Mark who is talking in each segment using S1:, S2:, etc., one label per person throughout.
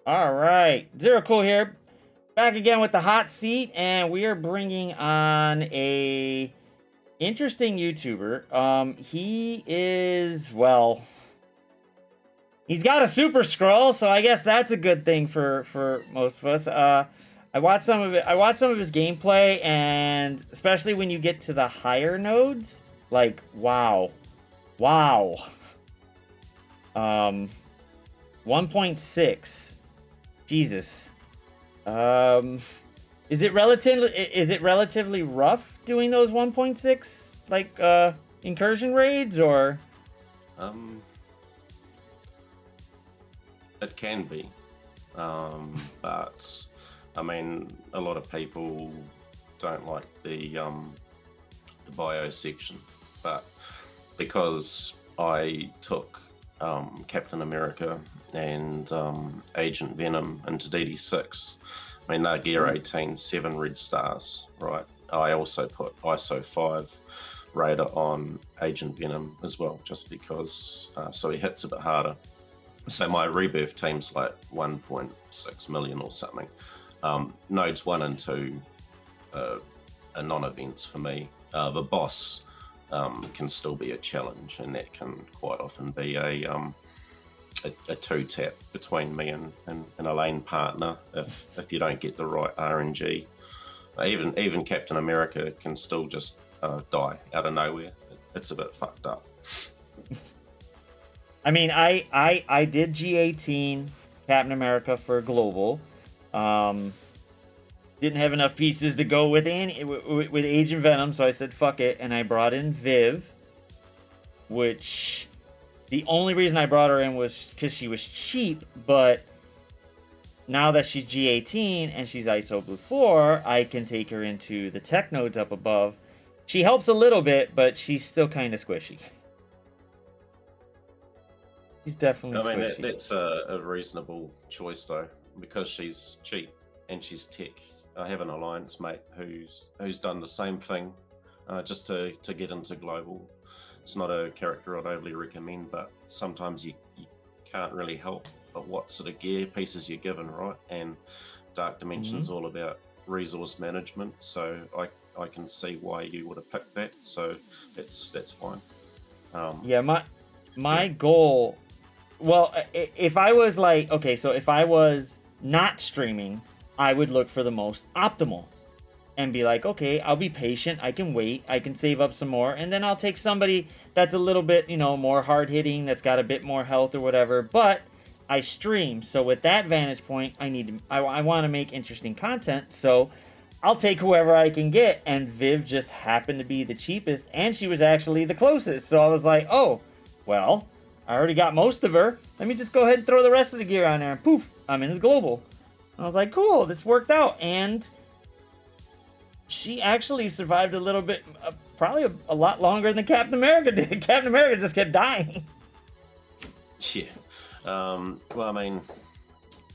S1: All right, Zero Cool here, back again with the hot seat, and we are bringing on a interesting YouTuber. He is, well, he's got a super scroll, so I guess that's a good thing for most of us. I watched some of it. I watched some of his gameplay, and especially when you get to the higher nodes, like wow, wow. 1.6. Jesus. Is it relatively rough doing those 1.6 like incursion raids, or?
S2: It can be, but I mean, a lot of people don't like the bio section, but because I took Captain America and Agent Venom into DD6, I mean, they're Gear 18, 7 red stars, right? I also put ISO 5 Raider on Agent Venom as well, just because, so he hits a bit harder. So my rebirth team's like 1.6 million or something. Nodes 1 and 2 are non-events for me. The boss can still be a challenge, and that can quite often be a two-tap between me and a lane partner if you don't get the right RNG. Even Captain America can still just die out of nowhere. It's a bit fucked up.
S1: I mean, I did G18 Captain America for global. Didn't have enough pieces to go with Agent Venom, so I said fuck it, and I brought in Viv, which the only reason I brought her in was because she was cheap, but now that she's G18 and she's ISO Blue 4, I can take her into the tech nodes up above. She helps a little bit, but she's still kind of squishy. She's definitely squishy.
S2: I mean, that's a reasonable choice, though, because she's cheap and she's tech. I have an alliance mate who's done the same thing just to get into global. It's not a character I'd overly recommend, but sometimes you can't really help but what sort of gear pieces you're given, right? And Dark Dimension's all about resource management, so I can see why you would have picked that. So that's fine.
S1: Yeah, my goal. Well, if I was like, okay, so if I was not streaming, I would look for the most optimal and be like, okay, I'll be patient. I can wait. I can save up some more. And then I'll take somebody that's a little bit, more hard hitting, that's got a bit more health or whatever. But I stream. So with that vantage point, I want to make interesting content. So I'll take whoever I can get. And Viv just happened to be the cheapest. And she was actually the closest. So I was like, oh, well, I already got most of her. Let me just go ahead and throw the rest of the gear on there. And poof, I'm in the global. I was like, cool, this worked out. And she actually survived a little bit, probably a lot longer than Captain America did. Captain America just kept dying.
S2: Yeah. Well, I mean,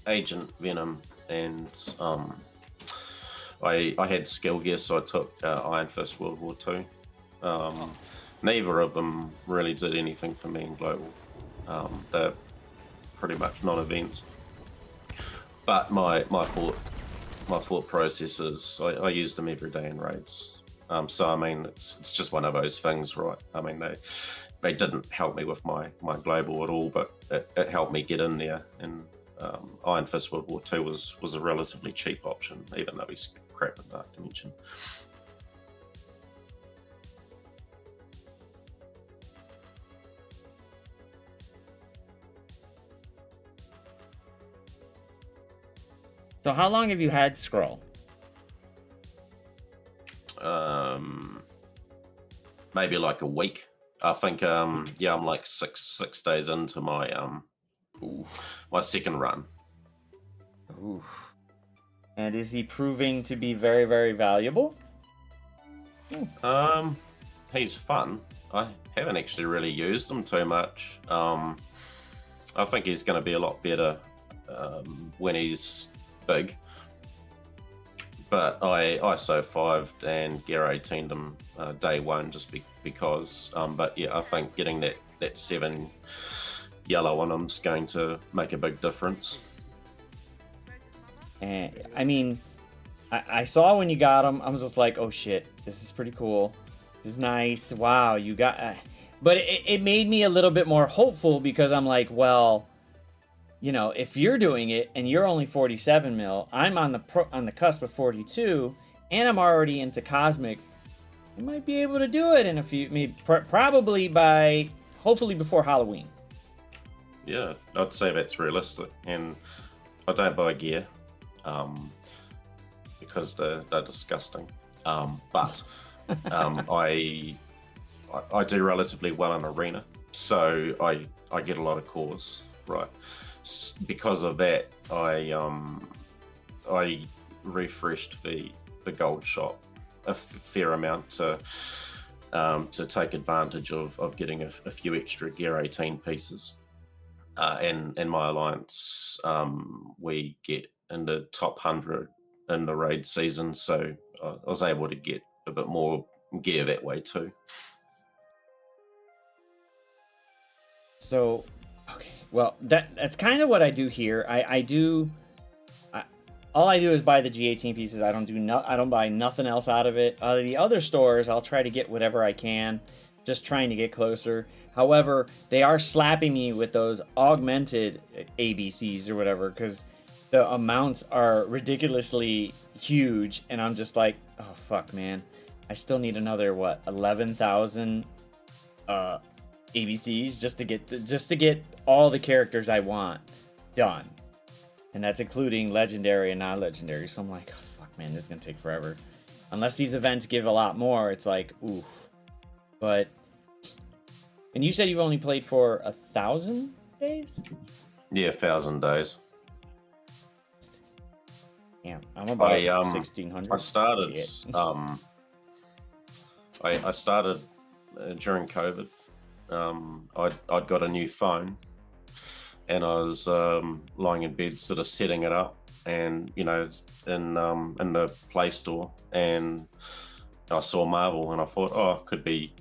S2: Agent Venom and I had skill gear, so I took Iron Fist World War II. Neither of them really did anything for me in global. They're pretty much non-events. But my thought process is I use them every day in raids. So I mean, it's just one of those things, right? I mean, they didn't help me with my global at all, but it helped me get in there. And Iron Fist World War II was a relatively cheap option, even though he's crap in Dark Dimension.
S1: So how long have you had Scroll?
S2: Maybe like a week. I think yeah, I'm like six days into my my second run.
S1: Ooh. And is he proving to be very, very valuable?
S2: He's fun. I haven't actually really used him too much. I think he's going to be a lot better when he's big. But I ISO 5'd and Gear 18'd him day one just because. But yeah, I think getting that 7 yellow on him's going to make a big difference.
S1: And I mean, I saw when you got them, I was just like, oh shit, this is pretty cool. This is nice. Wow, you got... but it made me a little bit more hopeful because I'm like, well, you know, if you're doing it and you're only 47 mil, I'm on the cusp of 42, and I'm already into Cosmic. I might be able to do it in a few, maybe probably by, hopefully before Halloween.
S2: Yeah, I'd say that's realistic, and I don't buy gear because they're disgusting. But I do relatively well in arena, so I get a lot of cores, right? Because of that, I refreshed the gold shop a fair amount to take advantage of getting a few extra Gear 18 pieces. And in my alliance, we get in the top 100 in the raid season, so I was able to get a bit more gear that way too.
S1: So, okay, well, that's kind of what I do here. All I do is buy the G18 pieces. I don't buy nothing else out of it. The other stores, I'll try to get whatever I can, just trying to get closer. However, they are slapping me with those augmented ABCs or whatever, because the amounts are ridiculously huge, and I'm just like, oh fuck, man, I still need another 11,000 ABCs just to get all the characters I want done. And that's including legendary and non-legendary. So I'm like, oh, fuck, man, this is going to take forever. Unless these events give a lot more, it's like, oof. But, and you said you've only played for 1,000 days?
S2: Yeah, 1,000 days.
S1: Yeah, I'm about 1,600.
S2: I started, I started during COVID. I'd got a new phone, and I was lying in bed, sort of setting it up, and you know, in the Play Store, and I saw Marvel, and I thought, oh, could be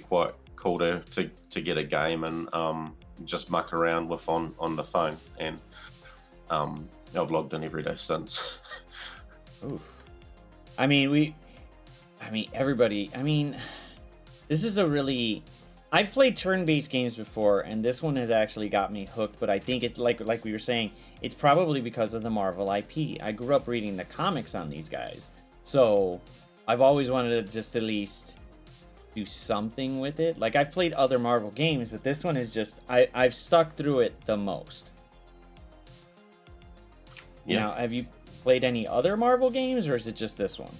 S2: quite cool to get a game and just muck around with on the phone, and I've logged in every day since.
S1: Oof. I mean, everybody. I mean, this is a really... I've played turn-based games before, and this one has actually got me hooked, but I think it's like we were saying, it's probably because of the Marvel IP. I grew up reading the comics on these guys, so I've always wanted to just at least do something with it. Like, I've played other Marvel games, but this one is just... I've stuck through it the most. Yeah. Now, have you played any other Marvel games, or is it just this one?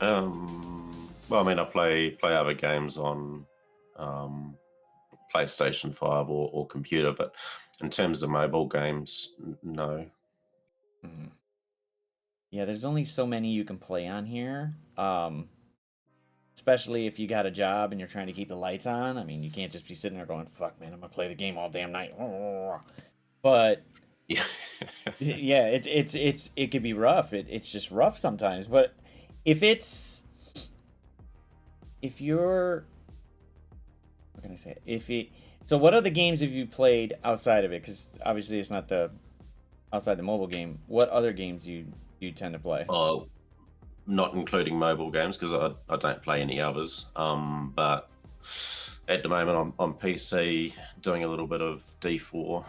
S2: Well, I mean, I play other games on PlayStation 5 or computer, but in terms of mobile games, no.
S1: Mm-hmm. Yeah, there's only so many you can play on here, especially if you got a job and you're trying to keep the lights on. I mean, you can't just be sitting there going, fuck, man, I'm gonna play the game all damn night. But
S2: yeah,
S1: yeah, it could be rough. It's just rough sometimes. But if you're, what can I say? So what other games have you played outside of it? Because obviously it's not outside the mobile game. What other games do you tend to play?
S2: Oh, not including mobile games, because I don't play any others. But at the moment I'm on PC doing a little bit of D4.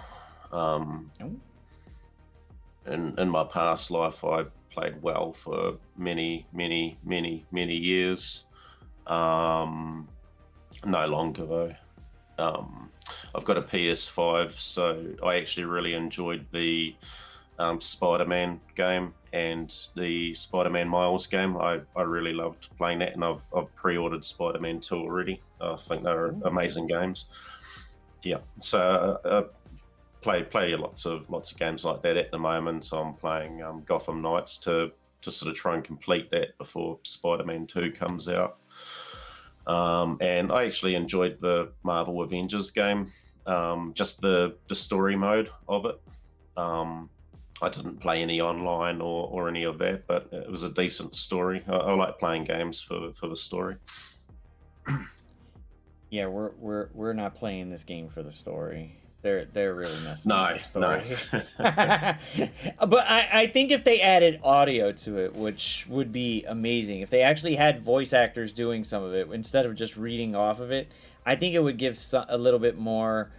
S2: In my past life, I played WoW for many years. No longer though. I've got a PS5, so I actually really enjoyed the Spider-Man game and the Spider-Man Miles game. I really loved playing that, and I've pre-ordered Spider-Man 2 already. I think they're amazing games. Yeah, so play lots of games like that at the moment. I'm playing Gotham Knights to sort of try and complete that before Spider-Man 2 comes out. And I actually enjoyed the Marvel Avengers game, just the story mode of it. I didn't play any online or any of that, but it was a decent story. I like playing games for the story.
S1: Yeah, we're not playing this game for the story. They're really messing with
S2: No,
S1: the
S2: no.
S1: story. But I think if they added audio to it, which would be amazing, if they actually had voice actors doing some of it instead of just reading off of it, I think it would give a little bit more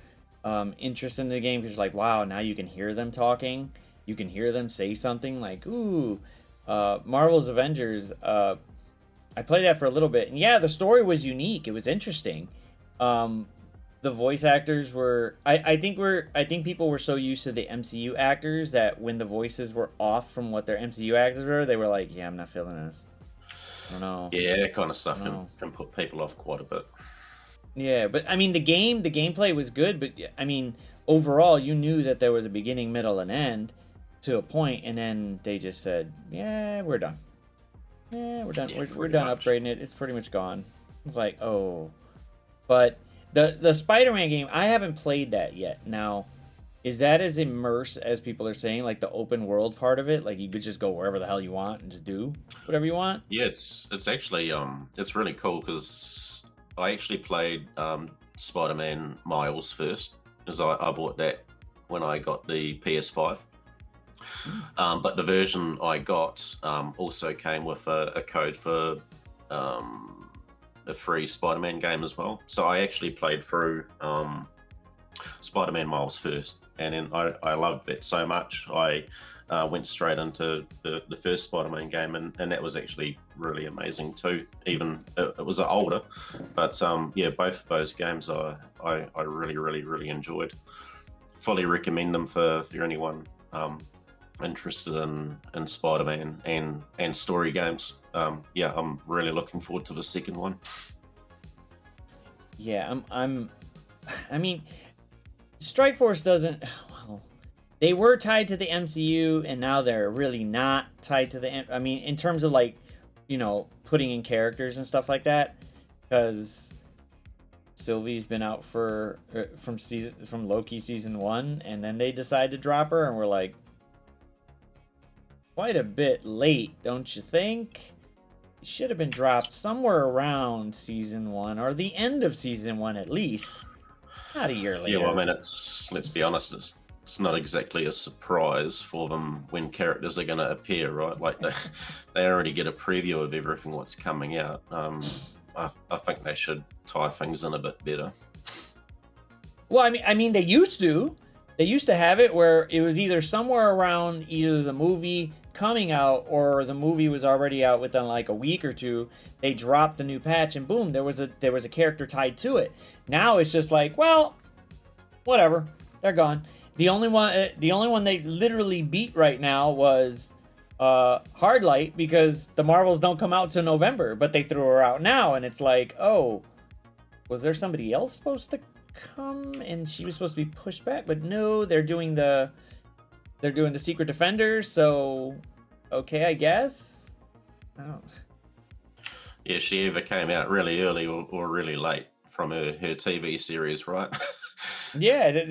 S1: interest in the game, because like, wow, now you can hear them talking, you can hear them say something like, ooh, Marvel's Avengers. I played that for a little bit, and yeah, the story was unique. It was interesting. The voice actors were, I think people were so used to the MCU actors that when the voices were off from what their MCU actors were, they were like, yeah, I'm not feeling this. I don't know.
S2: Yeah, that kind of stuff
S1: I don't know.
S2: can put people off quite a bit.
S1: Yeah, but I mean, the gameplay was good, but I mean, overall, you knew that there was a beginning, middle, and end to a point, and then they just said, yeah, we're done. Yeah, we're done.
S2: Yeah,
S1: We're
S2: pretty
S1: done
S2: much.
S1: upgrading it. It's pretty much gone. It's like, oh. But the Spider-Man game, I haven't played that yet. Now, is that as immersive as people are saying? Like the open world part of it? Like you could just go wherever the hell you want and just do whatever you want?
S2: Yeah, it's actually it's really cool because I actually played Spider-Man Miles first, because I bought that when I got the PS5. But the version I got also came with a code for a free Spider-Man game as well. So I actually played through Spider-Man Miles first, and then I loved it so much. I went straight into the first Spider-Man game, and that was actually really amazing too. Even it was older, but yeah, both of those games I really, really, really enjoyed. Fully recommend them for anyone interested in Spider-Man and story games. Yeah, I'm really looking forward to the second one.
S1: Yeah, I mean, Strike Force doesn't, well, they were tied to the MCU and now they're really not tied to the I mean, in terms of like, you know, putting in characters and stuff like that, because Sylvie's been out from Loki season 1, and then they decide to drop her, and we're like, quite a bit late, don't you think? It should have been dropped somewhere around season 1 or the end of season 1 at least. Not a year later.
S2: Yeah, well, I mean, let's be honest, it's not exactly a surprise for them when characters are going to appear, right? Like they already get a preview of everything what's coming out. I think they should tie things in a bit better.
S1: Well, I mean, they used to. They used to have it where it was either somewhere around either the movie coming out or the movie was already out within like a week or two. They dropped the new patch and boom, there was a character tied to it. Now it's just like, well, whatever, they're gone. The only one they literally beat right now was Hardlight, because the Marvels don't come out till November, but they threw her out now, and it's like, oh, was there somebody else supposed to come and she was supposed to be pushed back? But no, they're doing the Secret Defenders, so okay, I guess. I don't.
S2: Yeah, she either came out really early or really late from her TV series, right?
S1: Yeah,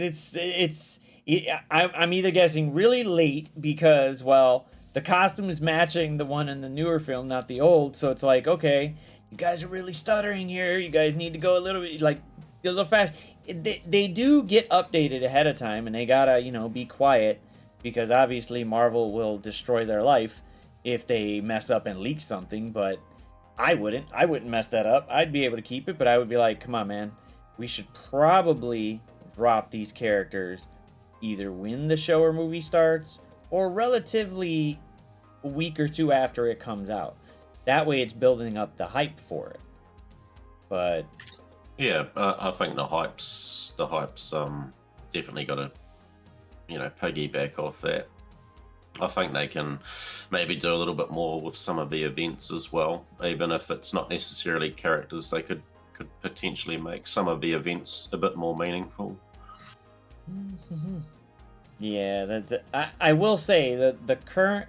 S1: I'm either guessing really late because, well, the costume is matching the one in the newer film, not the old, so it's like, okay, you guys are really stuttering here. You guys need to go a little bit, like, a little fast. They do get updated ahead of time, and they gotta, you know, be quiet, because obviously Marvel will destroy their life if they mess up and leak something, but I wouldn't mess that up. I'd be able to keep it, but I would be like, come on, man, we should probably drop these characters either when the show or movie starts or relatively a week or two after it comes out. That way it's building up the hype for it. But
S2: Yeah, I think the hype's definitely got to, you know, piggyback off that. I think they can maybe do a little bit more with some of the events as well, even if it's not necessarily characters. They could potentially make some of the events a bit more meaningful.
S1: yeah, that's I will say that the current,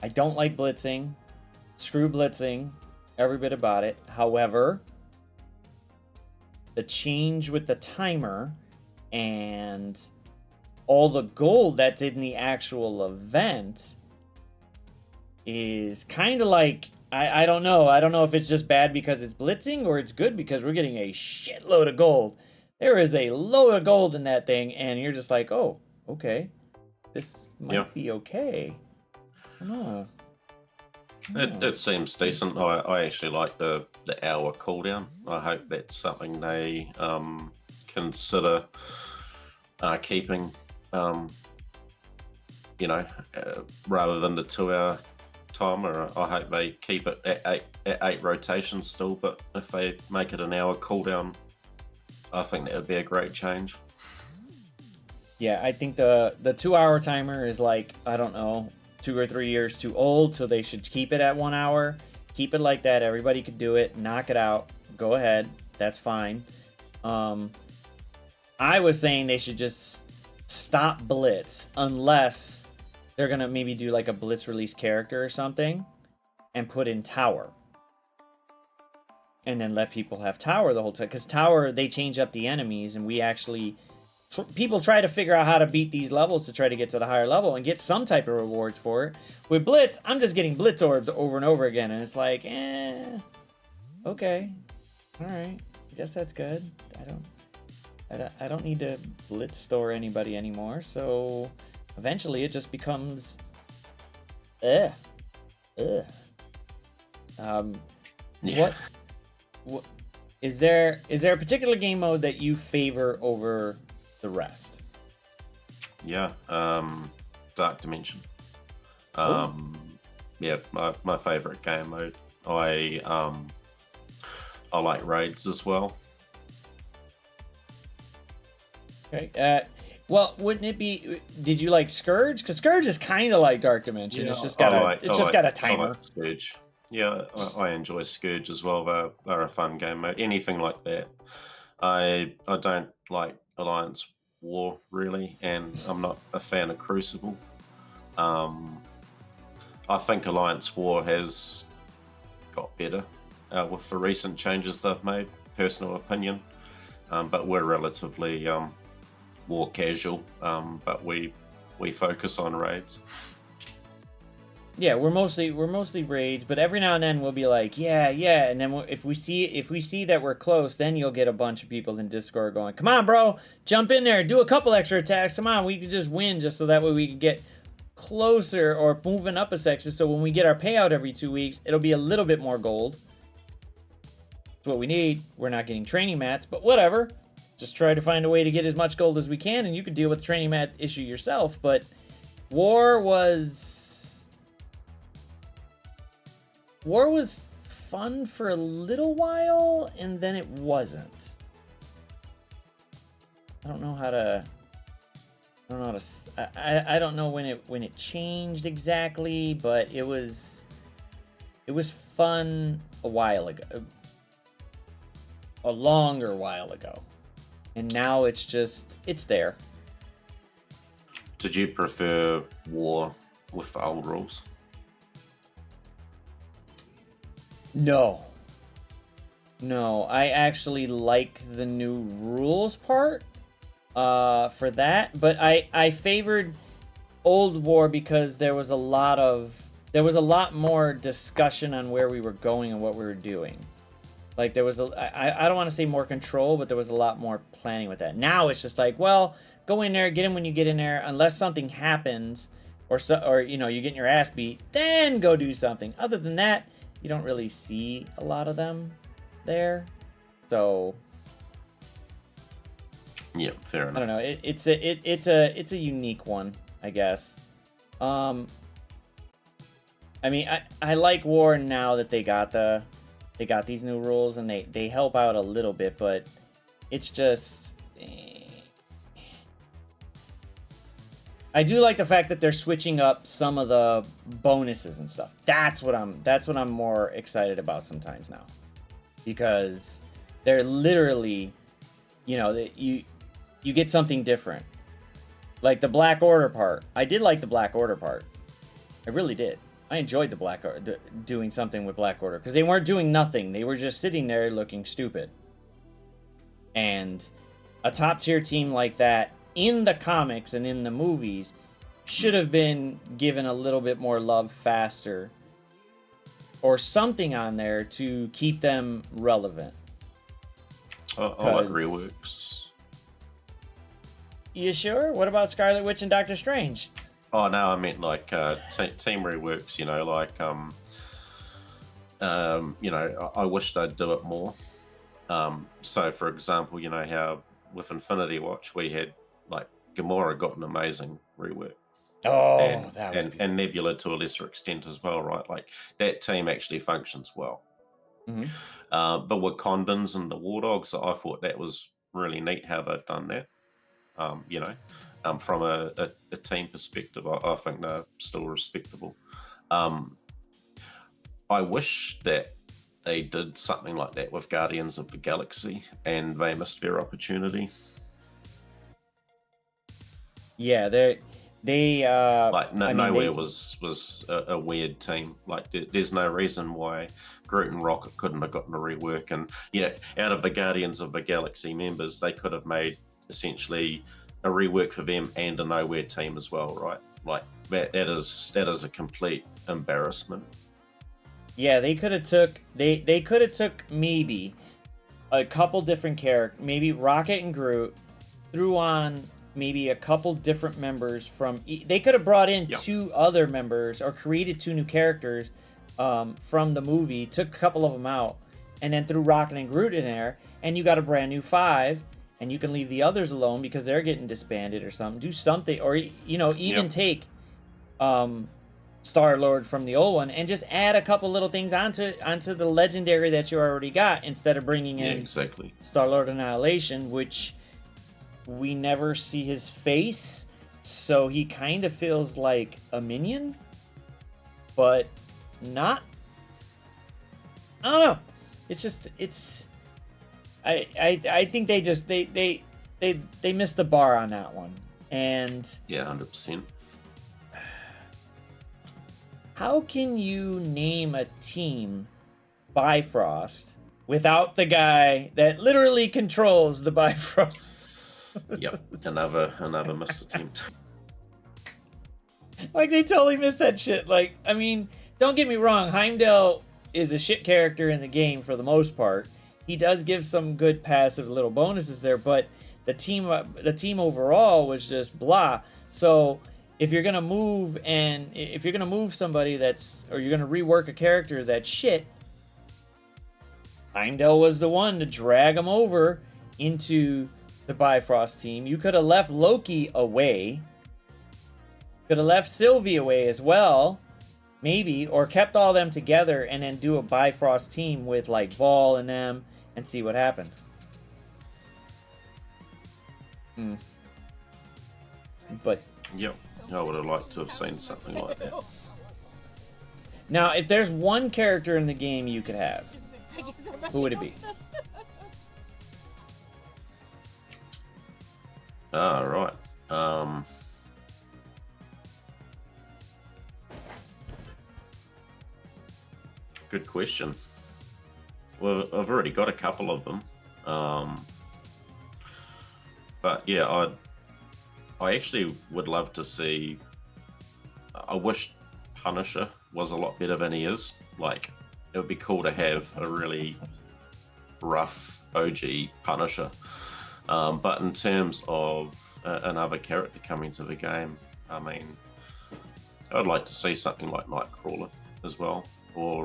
S1: I don't like blitzing. Screw blitzing, every bit about it. However, the change with the timer and all the gold that's in the actual event is kind of like, I don't know. I don't know if it's just bad because it's blitzing or it's good because we're getting a shitload of gold. there is a load of gold in that thing, and you're just like, oh, okay, this might be okay. I don't know.
S2: It seems decent. I actually like the hour cooldown. I hope that's something they consider keeping, you know, rather than the 2-hour timer. I hope they keep it at eight rotations still, but if they make it an hour cooldown, I think that would be a great change.
S1: Yeah, I think the 2-hour timer is like, I don't know, 2 or 3 years too old, so they should keep it at 1 hour. Keep it like that. Everybody could do it. Knock it out. Go ahead. That's fine. I was saying they should just stop Blitz unless they're going to maybe do like a Blitz release character or something and put in Tower. And then let people have Tower the whole time. Because Tower, they change up the enemies, and we actually... people try to figure out how to beat these levels to try to get to the higher level and get some type of rewards for it. With Blitz, I'm just getting Blitz orbs over and over again, and it's like, okay, all right, I guess that's good. I don't need to Blitz store anybody anymore, so eventually it just becomes,
S2: Yeah.
S1: What is there a particular game mode that you favor over the rest?
S2: Yeah, Dark Dimension. Yeah, my favorite game mode. I like raids as well.
S1: Okay. Well, wouldn't it be? Did you like Scourge? Because Scourge is kind of like Dark Dimension.
S2: Yeah,
S1: it's just got a timer.
S2: I like Scourge. Yeah, I enjoy Scourge as well. They're a fun game mode. Anything like that. I don't like Alliance War really, and I'm not a fan of Crucible. I think Alliance War has got better with the recent changes they've made. Personal opinion, but we're relatively war casual. But we focus on raids.
S1: Yeah, we're mostly raids, but every now and then we'll be like, yeah, and then if we see that we're close, then you'll get a bunch of people in Discord going, come on, bro, jump in there, do a couple extra attacks, come on, we can just win, just so that way we can get closer or moving up a section. So when we get our payout every 2 weeks, it'll be a little bit more gold. That's what we need. We're not getting training mats, but whatever. Just try to find a way to get as much gold as we can, and you could deal with the training mat issue yourself. But War was fun for a little while, and then it wasn't. I don't know how to I don't know when it changed exactly, but it was fun a while ago. A longer while ago. And now it's there.
S2: Did you prefer War with the old rules?
S1: No, I actually like the new rules part for that, but I favored old War because there was a lot more discussion on where we were going and what we were doing. Like there was I don't want to say more control, but there was a lot more planning with that. Now it's just like, well, go in there, get him when you get in there, unless something happens or you know, you get your ass beat, then go do something. Other than that, you don't really see a lot of them there. So
S2: yeah, fair enough.
S1: I don't know. It's a unique one, I guess. I mean, I like War now that they got these new rules, and they help out a little bit, but it's just I do like the fact that they're switching up some of the bonuses and stuff. That's what I'm more excited about sometimes now, because they're literally, you know, you get something different. Like the Black Order part. I did like the Black Order part. I really did. I enjoyed the Black Order, doing something with Black Order, because they weren't doing nothing. They were just sitting there looking stupid. And a top tier team like that in the comics and in the movies should have been given a little bit more love faster, or something on there to keep them relevant.
S2: I like reworks.
S1: You sure? What about Scarlet Witch and Doctor Strange?
S2: Oh no, I meant like team reworks. You know, like you know, I wish they'd do it more. So, for example, you know how with Infinity Watch we had like Gamora got an amazing rework,
S1: Oh, that was
S2: and Nebula to a lesser extent as well, right? Like that team actually functions well.
S1: Mm-hmm.
S2: The Wakandans and the War Dogs, I thought that was really neat how they've done that. You know, from a team perspective, I think they're still respectable. I wish that they did something like that with Guardians of the Galaxy, and they missed their opportunity.
S1: Yeah, they
S2: Like
S1: I mean,
S2: nowhere was a weird team. Like there's no reason why Groot and Rocket couldn't have gotten a rework. And yeah, out of the Guardians of the Galaxy members, they could have made essentially a rework for them and a nowhere team as well, right? Like that is a complete embarrassment.
S1: yeah, they could have took they could have took maybe a couple different characters, maybe Rocket and Groot, threw on maybe a couple different members from. They could have brought in 2 other members or created 2 new characters from the movie, took a couple of them out, and then threw Rocket and Groot in there, and you got a brand new 5, and you can leave the others alone because they're getting disbanded or something. Do something, or you know, even take Star-Lord from the old one and just add a couple little things onto the legendary that you already got instead of bringing in
S2: exactly
S1: Star-Lord Annihilation, which we never see his face, so he kind of feels like a minion, but not. I don't know. It's just I think they just they missed the bar on that one. And
S2: yeah, 100%.
S1: How can you name a team Bifrost without the guy that literally controls the Bifrost?
S2: Yep, another missed attempt.
S1: Like, they totally missed that shit. Like, I mean, don't get me wrong, Heimdall is a shit character in the game for the most part. He does give some good passive little bonuses there, but the team overall was just blah. So if you're gonna move somebody or you're gonna rework a character that's shit, Heimdall was the one to drag him over into the Bifrost team. You could have left Loki away. Could have left Sylvie away as well, maybe, or kept all them together and then do a Bifrost team with like Vol and them and see what happens. But
S2: yep, I would have liked to have seen something like that.
S1: Now, if there's one character in the game you could have, who would it be?
S2: Right. Good question. Well, I've already got a couple of them. But yeah, I actually would love to see. I wish Punisher was a lot better than he is. Like, it would be cool to have a really rough OG Punisher. But in terms of another character coming to the game, I mean, I'd like to see something like Nightcrawler as well. Or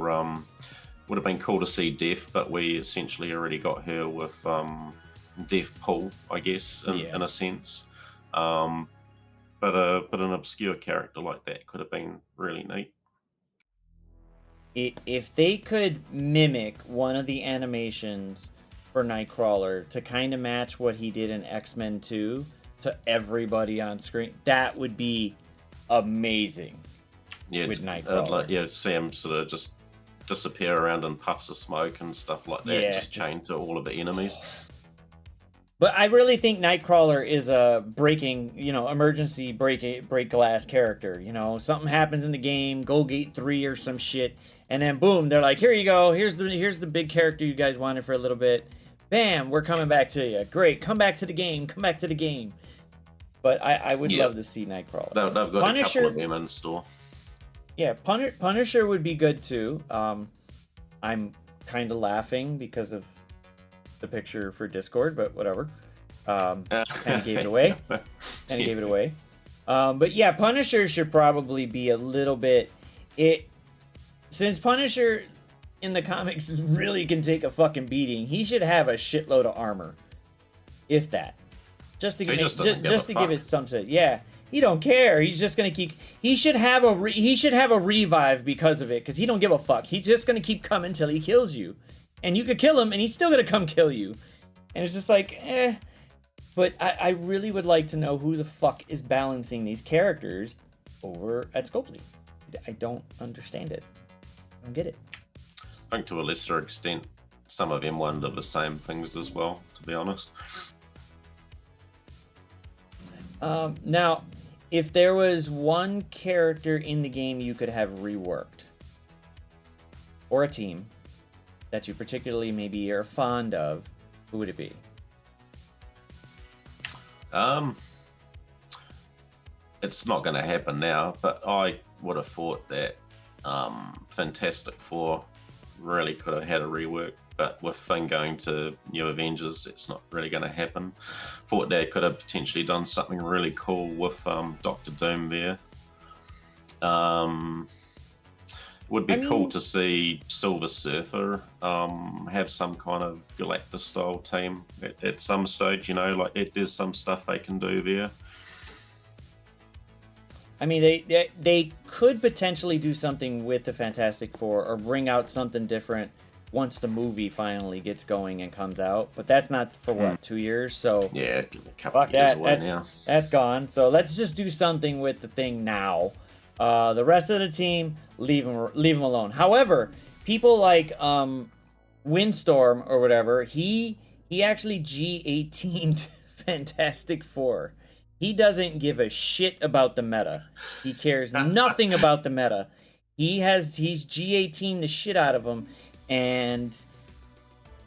S2: would have been cool to see Death, but we essentially already got her with Deathpool, I guess, in a sense. But an obscure character like that could have been really neat.
S1: If they could mimic one of the animations for Nightcrawler to kind of match what he did in X-Men 2 to everybody on screen, that would be amazing.
S2: Yeah,
S1: with Nightcrawler.
S2: See him sort of just disappear around in puffs of smoke and stuff like that,
S1: Yeah,
S2: just chained to all of the enemies.
S1: But I really think Nightcrawler is a emergency break glass character. You know, something happens in the game, Goalgate 3 or some shit, and then boom, they're like, here you go, here's the big character you guys wanted for a little bit. Bam, we're coming back to you. Great, come back to the game. But I would love to see Nightcrawler.
S2: They've got Punisher, a couple of them in store.
S1: Yeah, Punisher would be good too. I'm kind of laughing because of the picture for Discord, but whatever. Kind of gave it away. Kind of gave it away. But yeah, Punisher should probably be a little bit... Since Punisher in the comics really can take a fucking beating, he should have a shitload of armor. If that. Just to give it some sense. Yeah. He don't care. He's just gonna keep. He should have a revive because of it, because he don't give a fuck. He's just gonna keep coming till he kills you, and you could kill him, and he's still gonna come kill you. And it's just like, eh. But I really would like to know who the fuck is balancing these characters over at Scopely. I don't understand it. I don't get it.
S2: I think to a lesser extent, some of M1 do the same things as well, to be honest.
S1: Now, if there was one character in the game you could have reworked, or a team that you particularly maybe are fond of, who would it be?
S2: It's not going to happen now, but I would have thought that Fantastic Four really could have had a rework. But with Thing going to New Avengers, it's not really going to happen. Thought they could have potentially done something really cool with Doctor Doom there. Would be cool to see Silver Surfer have some kind of Galactus-style team at some stage. You know, like there's some stuff they can do there.
S1: I mean, they could potentially do something with the Fantastic Four or bring out something different once the movie finally gets going and comes out, but that's not for what, 2 years? So
S2: yeah, a couple of years away now.
S1: That's gone. So let's just do something with the Thing now. The rest of the team, leave them alone. However, people like Windstorm or whatever, he actually G18'd Fantastic Four. He doesn't give a shit about the meta. He cares nothing about the meta. He's G18 the shit out of him. And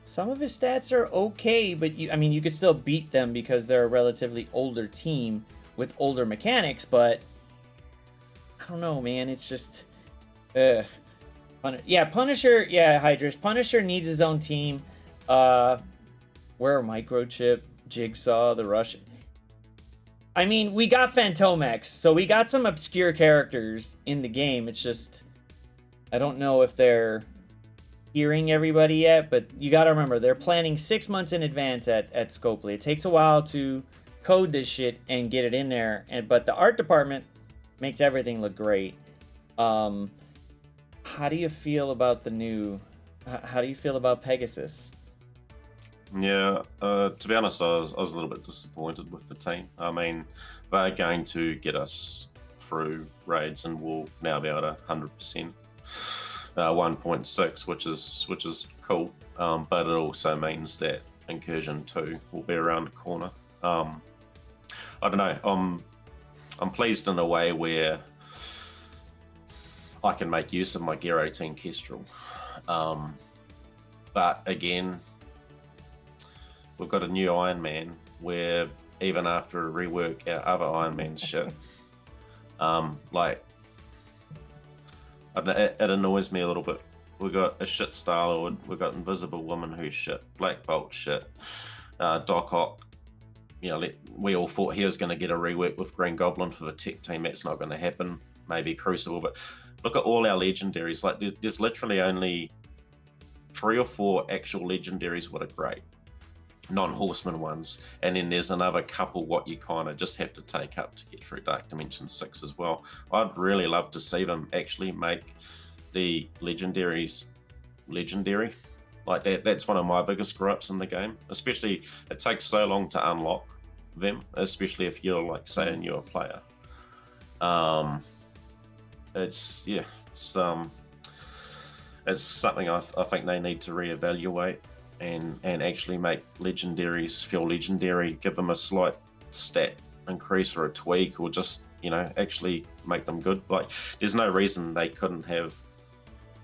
S1: some of his stats are okay, but you could still beat them because they're a relatively older team with older mechanics, but I don't know, man. It's just yeah, Punisher, yeah, Hydrus. Punisher needs his own team. Where are Microchip, Jigsaw, the Russian? I mean, we got Phantomex, so we got some obscure characters in the game. It's just I don't know if they're hearing everybody yet, but you got to remember, they're planning 6 months in advance at Scopely. It takes a while to code this shit and get it in there, but the art department makes everything look great. How do you feel about how do you feel about Pegasus?
S2: Yeah, to be honest, I was a little bit disappointed with the team. I mean, they're going to get us through raids and we'll now be able to 100%. 1.6, which is cool, but it also means that Incursion 2 will be around the corner. I don't know. I'm pleased in a way where I can make use of my Gear 18 Kestrel, but again, we've got a new Iron Man where even after a rework our other Iron Man shit, it annoys me a little bit. We got a shit Star-Lord, we got Invisible Woman who's shit, Black Bolt shit, Doc Ock. You know, we all thought he was going to get a rework with Green Goblin for the tech team. That's not going to happen. Maybe Crucible, but look at all our legendaries. Like there's literally only 3 or 4 actual legendaries what are great, non-horseman ones, and then there's another couple what you kind of just have to take up to get through Dark Dimension 6 as well. I'd really love to see them actually make the legendaries legendary. Like that's one of my biggest gripes in the game, especially it takes so long to unlock them, especially if you're like, say, a newer player. It's something I think they need to reevaluate and actually make legendaries feel legendary, give them a slight stat increase or a tweak, or just, you know, actually make them good. Like there's no reason they couldn't have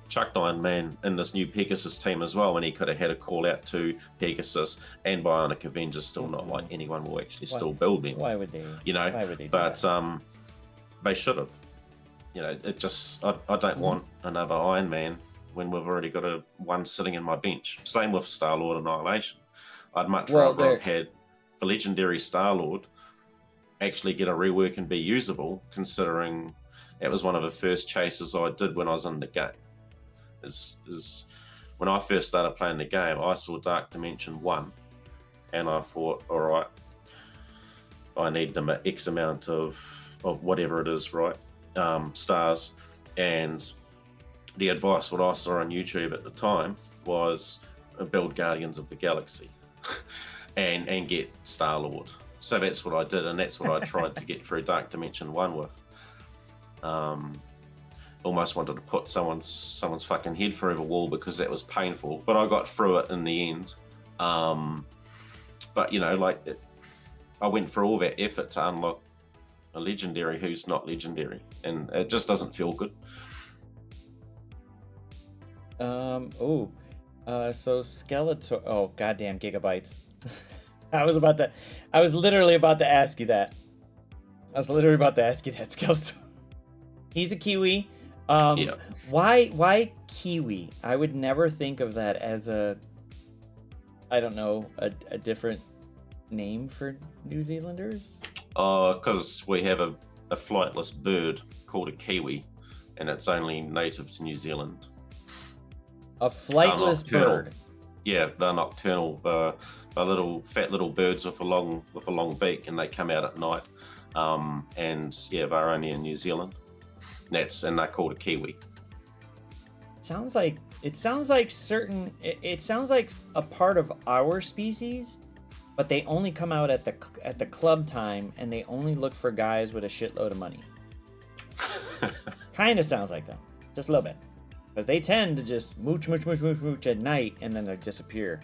S2: chucked Iron Man in this new Pegasus team as well, and he could have had a call out to Pegasus and Bionic Avengers. Still not like anyone will actually still build them.
S1: Why would they?
S2: You know,
S1: why would they do
S2: but
S1: that?
S2: They should have. You know, it just I don't want another Iron Man when we've already got one sitting in my bench. Same with Star-Lord Annihilation. I'd much rather have had for Legendary Star-Lord actually get a rework and be usable, considering it was one of the first chases I did when I was in the game. Is when I first started playing the game, I saw Dark Dimension 1, and I thought, all right, I need them at X amount of whatever it is, right? Stars. And the advice what I saw on YouTube at the time was build Guardians of the Galaxy and get Star-Lord. So that's what I did, and that's what I tried to get through Dark Dimension 1 with. Almost wanted to put someone's fucking head through the wall because that was painful, but I got through it in the end. But you know, like I went through all that effort to unlock a legendary who's not legendary, and it just doesn't feel good.
S1: So Skeletor. Oh, goddamn gigabytes! I was literally about to ask you that. Skeletor. He's a Kiwi.
S2: Yeah.
S1: Why Kiwi? I would never think of that as a different name for New Zealanders.
S2: Because we have a flightless bird called a kiwi, and it's only native to New Zealand.
S1: A flightless bird.
S2: Yeah, they're nocturnal. They're little fat little birds with a long beak, and they come out at night. And yeah, they're only in New Zealand. And they're called a kiwi.
S1: It sounds like a part of our species, but they only come out at the club time, and they only look for guys with a shitload of money. Kind of sounds like them, just a little bit, because they tend to just mooch at night, and then they disappear,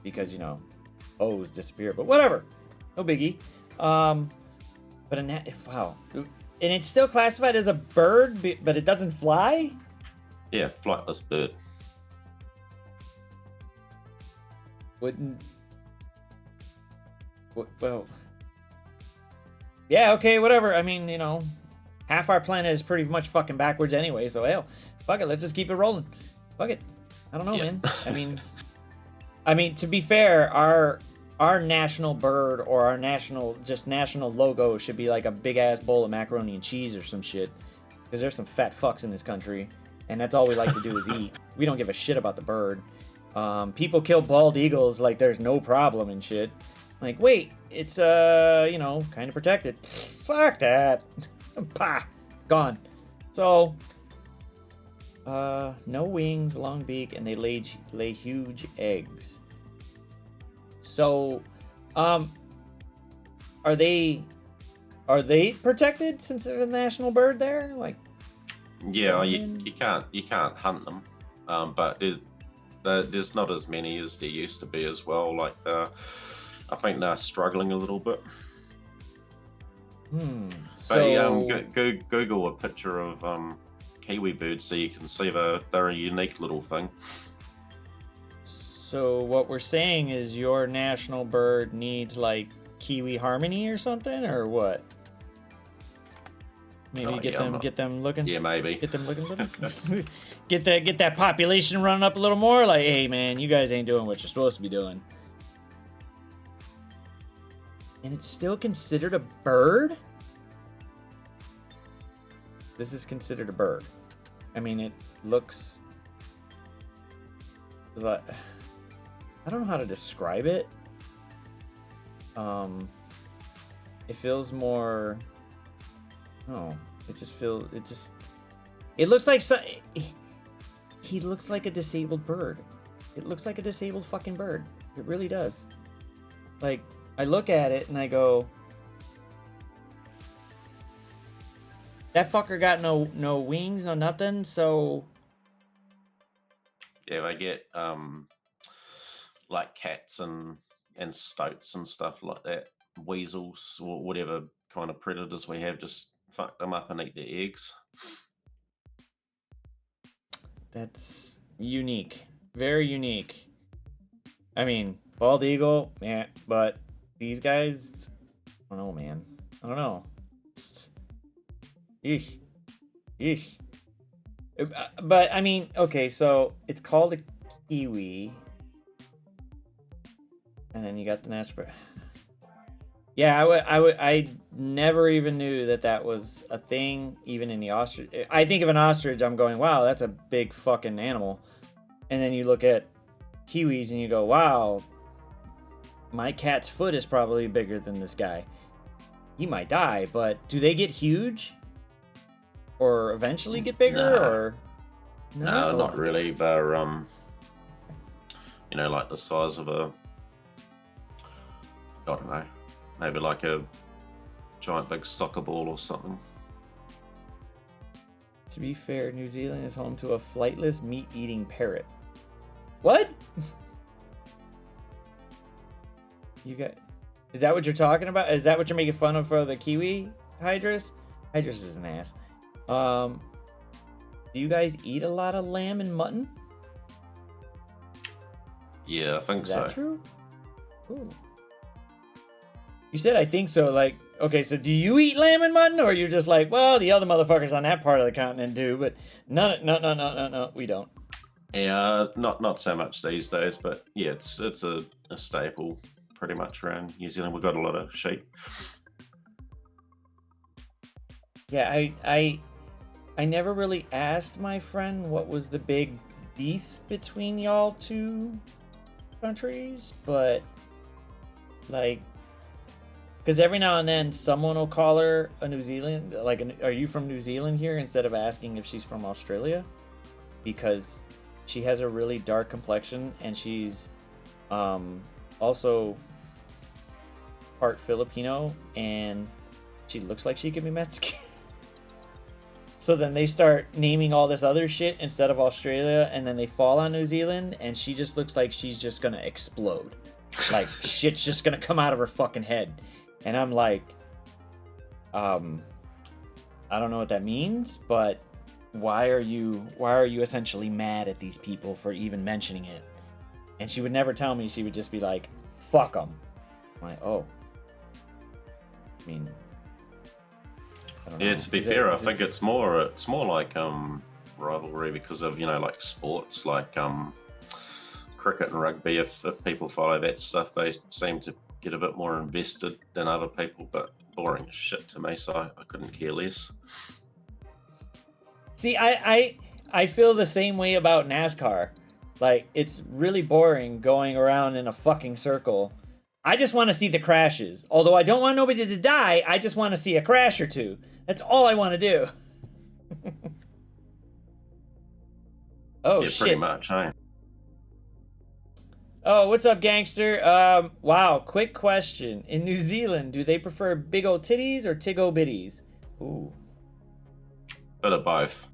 S1: because O's disappear. But whatever, no biggie. Wow, and it's still classified as a bird, but it doesn't fly.
S2: Yeah, flightless bird.
S1: Well, yeah, okay, whatever. I mean, half our planet is pretty much fucking backwards anyway, so hell, fuck it, let's just keep it rolling. Fuck it. I don't know, man. I mean, to be fair, our national bird or our national logo should be like a big ass bowl of macaroni and cheese or some shit, because there's some fat fucks in this country, and that's all we like to do is eat. We don't give a shit about the bird. People kill bald eagles like there's no problem and shit. Like, wait, it's kind of protected. Fuck that. Pah, gone. So, no wings, long beak, and they lay huge eggs. So, are they protected since they're the national bird there? Like,
S2: yeah, you can't hunt them, but there's not as many as there used to be as well. Like, I think they're struggling a little bit.
S1: So,
S2: but Google a picture of kiwi birds so you can see they're a unique little thing.
S1: So what we're saying is your national bird needs like Kiwi harmony or something, or what? Maybe get them looking.
S2: Yeah, maybe.
S1: Get them looking. get that population running up a little more. Like, hey man, you guys ain't doing what you're supposed to be doing. And it's still considered a bird? This is considered a bird. I mean, it looks like, I don't know how to describe it. It feels more. No, it looks like he looks like a disabled bird. It looks like a disabled fucking bird. It really does. Like, I look at it and I go, that fucker got no wings, no nothing. So
S2: yeah, they get like cats and stoats and stuff like that, weasels or whatever kind of predators we have, just fuck them up and eat their eggs.
S1: That's unique, very unique. I mean, bald eagle, yeah, but these guys, I don't know, man. I don't know. Eesh. But I mean, okay, so it's called a kiwi, and then you got the national. Yeah, I never even knew that that was a thing, even in the ostrich. I think of an ostrich, I'm going, wow, that's a big fucking animal. And then you look at kiwis and you go, wow, my cat's foot is probably bigger than this guy. He might die, but do they get huge? Or eventually get bigger?
S2: Nah.
S1: Or
S2: No, not really. They're you know, like the size of a, I don't know, maybe like a giant big soccer ball or something.
S1: To be fair, New Zealand is home to a flightless meat-eating parrot. What? You got? Is that what you're talking about? Is that what you're making fun of for the kiwi hydras? Hydras is an ass. Do you guys eat a lot of lamb and mutton?
S2: Yeah, I think
S1: Is
S2: so.
S1: that true? Ooh. You said I think so. Like, okay, so do you eat lamb and mutton, or you're just like, well, the other motherfuckers on that part of the continent do, but no, we don't.
S2: Yeah, not so much these days, but yeah, it's a staple pretty much around New Zealand. We've got a lot of sheep.
S1: Yeah, I never really asked my friend what was the big beef between y'all two countries, but like, because every now and then someone will call her a New Zealand, like, are you from New Zealand here, instead of asking if she's from Australia, because she has a really dark complexion and she's also part Filipino and she looks like she could be Mexican. So then they start naming all this other shit instead of Australia, and then they fall on New Zealand, and she just looks like she's just gonna explode. Like, shit's just gonna come out of her fucking head. And I'm like, I don't know what that means, but why are you essentially mad at these people for even mentioning it? And she would never tell me. She would just be like, fuck them. I'm like, oh. I mean, I don't know.
S2: Yeah, to be fair, I think it's more like rivalry because of, you know, like sports, like cricket and rugby. If people follow that stuff, they seem to get a bit more invested than other people, but boring as shit to me, so I couldn't care less.
S1: See, I feel the same way about NASCAR. Like, it's really boring going around in a fucking circle. I just want to see the crashes. Although I don't want nobody to die, I just want to see a crash or two. That's all I want to do. Oh,
S2: yeah,
S1: shit.
S2: pretty much, hey?
S1: Oh, what's up, gangster? Wow, quick question. In New Zealand, do they prefer big ol' titties or tig-o bitties? Ooh.
S2: Bit of both.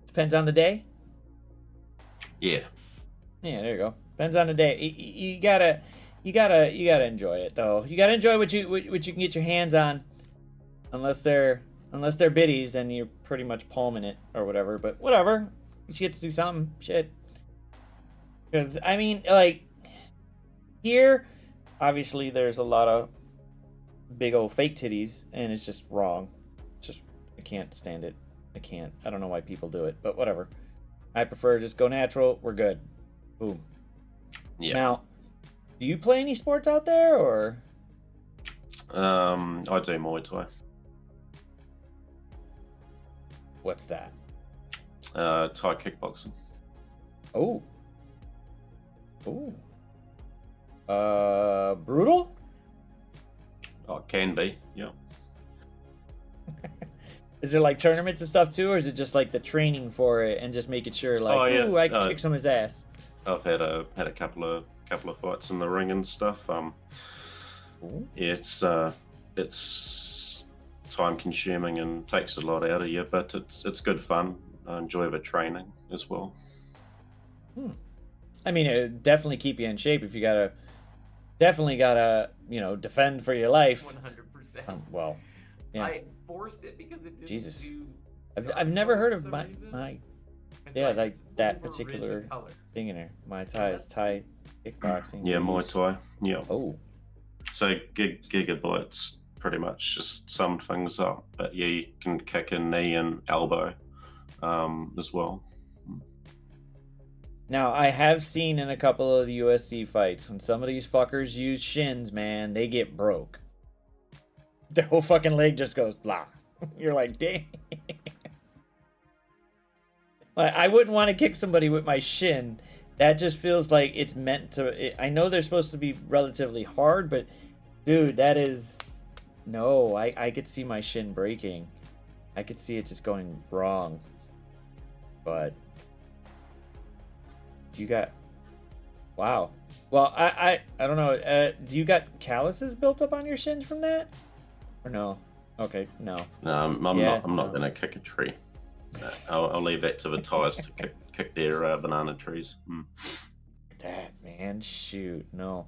S1: Depends on the day?
S2: Yeah.
S1: Yeah, there you go. Depends on the day. You gotta enjoy it though. You gotta enjoy what you can get your hands on. Unless they're biddies, then you're pretty much palming it or whatever. But whatever, you get to do something. Shit. Because I mean, like, here, obviously there's a lot of big old fake titties, and it's just wrong. It's just, I can't stand it. I can't. I don't know why people do it, but whatever. I prefer just go natural. We're good. Boom.
S2: Yeah.
S1: Now, do you play any sports out there, or?
S2: I do Muay Thai.
S1: What's that?
S2: Thai kickboxing.
S1: Oh. Oh. Brutal?
S2: Oh, it can be. Yeah.
S1: Is there like tournaments and stuff too, or is it just like the training for it and just making sure, like,
S2: Oh, yeah.
S1: ooh, I can kick some of his ass?
S2: I've had a couple of fights in the ring and stuff. Yeah, it's time consuming and takes a lot out of you, but it's good fun. I enjoy the training as well.
S1: I mean, it definitely keep you in shape if you definitely gotta, you know, defend for your life.
S3: 100%.
S1: Well, yeah.
S3: I forced it because it didn't
S1: Jesus.
S3: do
S1: I've never heard of
S3: for some
S1: my
S3: reason.
S1: my
S3: And so
S1: yeah,
S3: I
S1: like
S3: just
S1: that
S3: overridden
S1: particular
S3: the colors.
S1: thing in there. Muay
S3: So
S1: Thai
S3: that's-
S1: is Thai kickboxing.
S2: Yeah, Muay
S1: Use-
S2: Thai. Yeah.
S1: Oh,
S2: So gigabytes pretty much just summed things up. But yeah, you can kick a knee and elbow as well.
S1: Now, I have seen in a couple of the USC fights, when some of these fuckers use shins, man, they get broke. The whole fucking leg just goes blah. You're like, dang. Like, I wouldn't want to kick somebody with my shin. That just feels like it's meant to... I know they're supposed to be relatively hard, but... Dude, that is... No, I could see my shin breaking. I could see it just going wrong. But... Do you got... Wow. Well, I don't know. Do you got calluses built up on your shins from that? Or no? Okay, no.
S2: No, I'm not going to kick a tree. I'll leave that to the ties to kick their banana trees.
S1: That, man, shoot, no.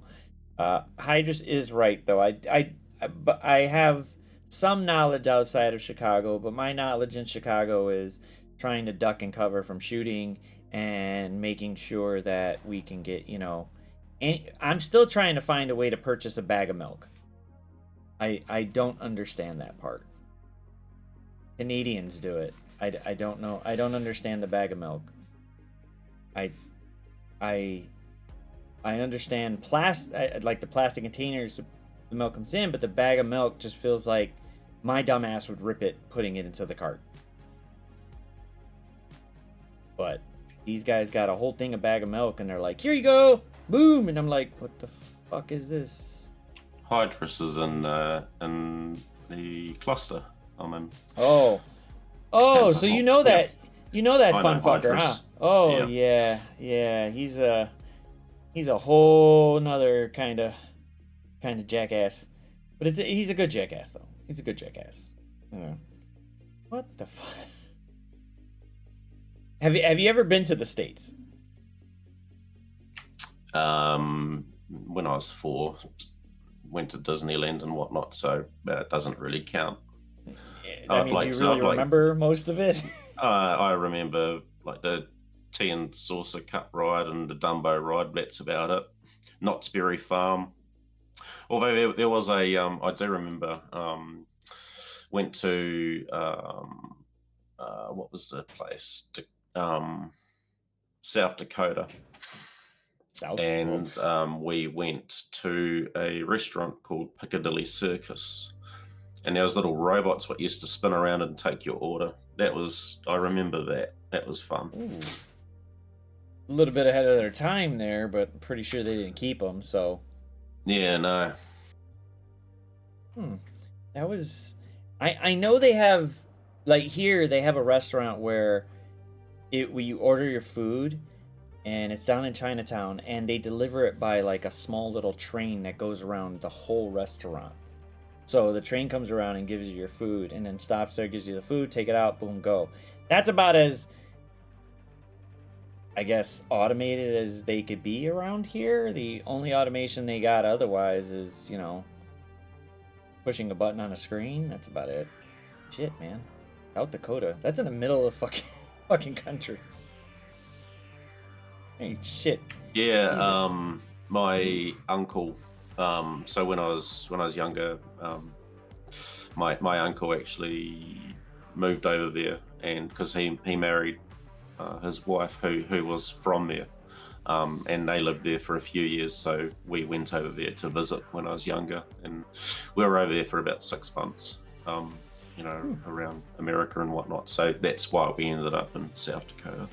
S1: Hydrus is right, though. I have some knowledge outside of Chicago, but my knowledge in Chicago is trying to duck and cover from shooting and making sure that we can get, you know... I'm still trying to find a way to purchase a bag of milk. I don't understand that part. Canadians do it. I don't know. I don't understand the bag of milk. I understand like the plastic containers the milk comes in, but the bag of milk just feels like my dumb ass would rip it putting it into the cart. But these guys got a whole thing of bag of milk and they're like, here you go, boom, and I'm like, what the fuck is this?
S2: Hydrus is in the cluster. I'm in.
S1: Oh, so you know that fun fucker, huh? Oh yeah. He's a whole nother kind of jackass, but he's a good jackass though. He's a good jackass. What the fuck? Have you ever been to the States?
S2: When I was 4, went to Disneyland and whatnot, so that doesn't really count.
S1: I mean, do you really remember most of it?
S2: I remember like the tea and saucer cup ride and the Dumbo ride. That's about it. Knott's Berry Farm. Although there was a, I do remember, went to, what was the place? South Dakota. And we went to a restaurant called Piccadilly Circus. And there was little robots what used to spin around and take your order. I remember that. That was fun.
S1: Ooh. A little bit ahead of their time there, but I'm pretty sure they didn't keep them, so.
S2: Yeah, no.
S1: That was... I know they have... Like here, they have a restaurant where you order your food, and it's down in Chinatown, and they deliver it by like a small little train that goes around the whole restaurant. So the train comes around and gives you your food, and then stops there, gives you the food, take it out, boom, go. That's about as, I guess, automated as they could be around here. The only automation they got otherwise is, you know, pushing a button on a screen. That's about it. Shit, man. South Dakota. That's in the middle of fucking country. Hey, shit.
S2: Yeah,
S1: Jesus.
S2: my uncle... so when I was younger, my uncle actually moved over there, and because he married his wife who was from there, and they lived there for a few years. So we went over there to visit when I was younger, and we were over there for about 6 months. You know, around America and whatnot. So that's why we ended up in South Dakota.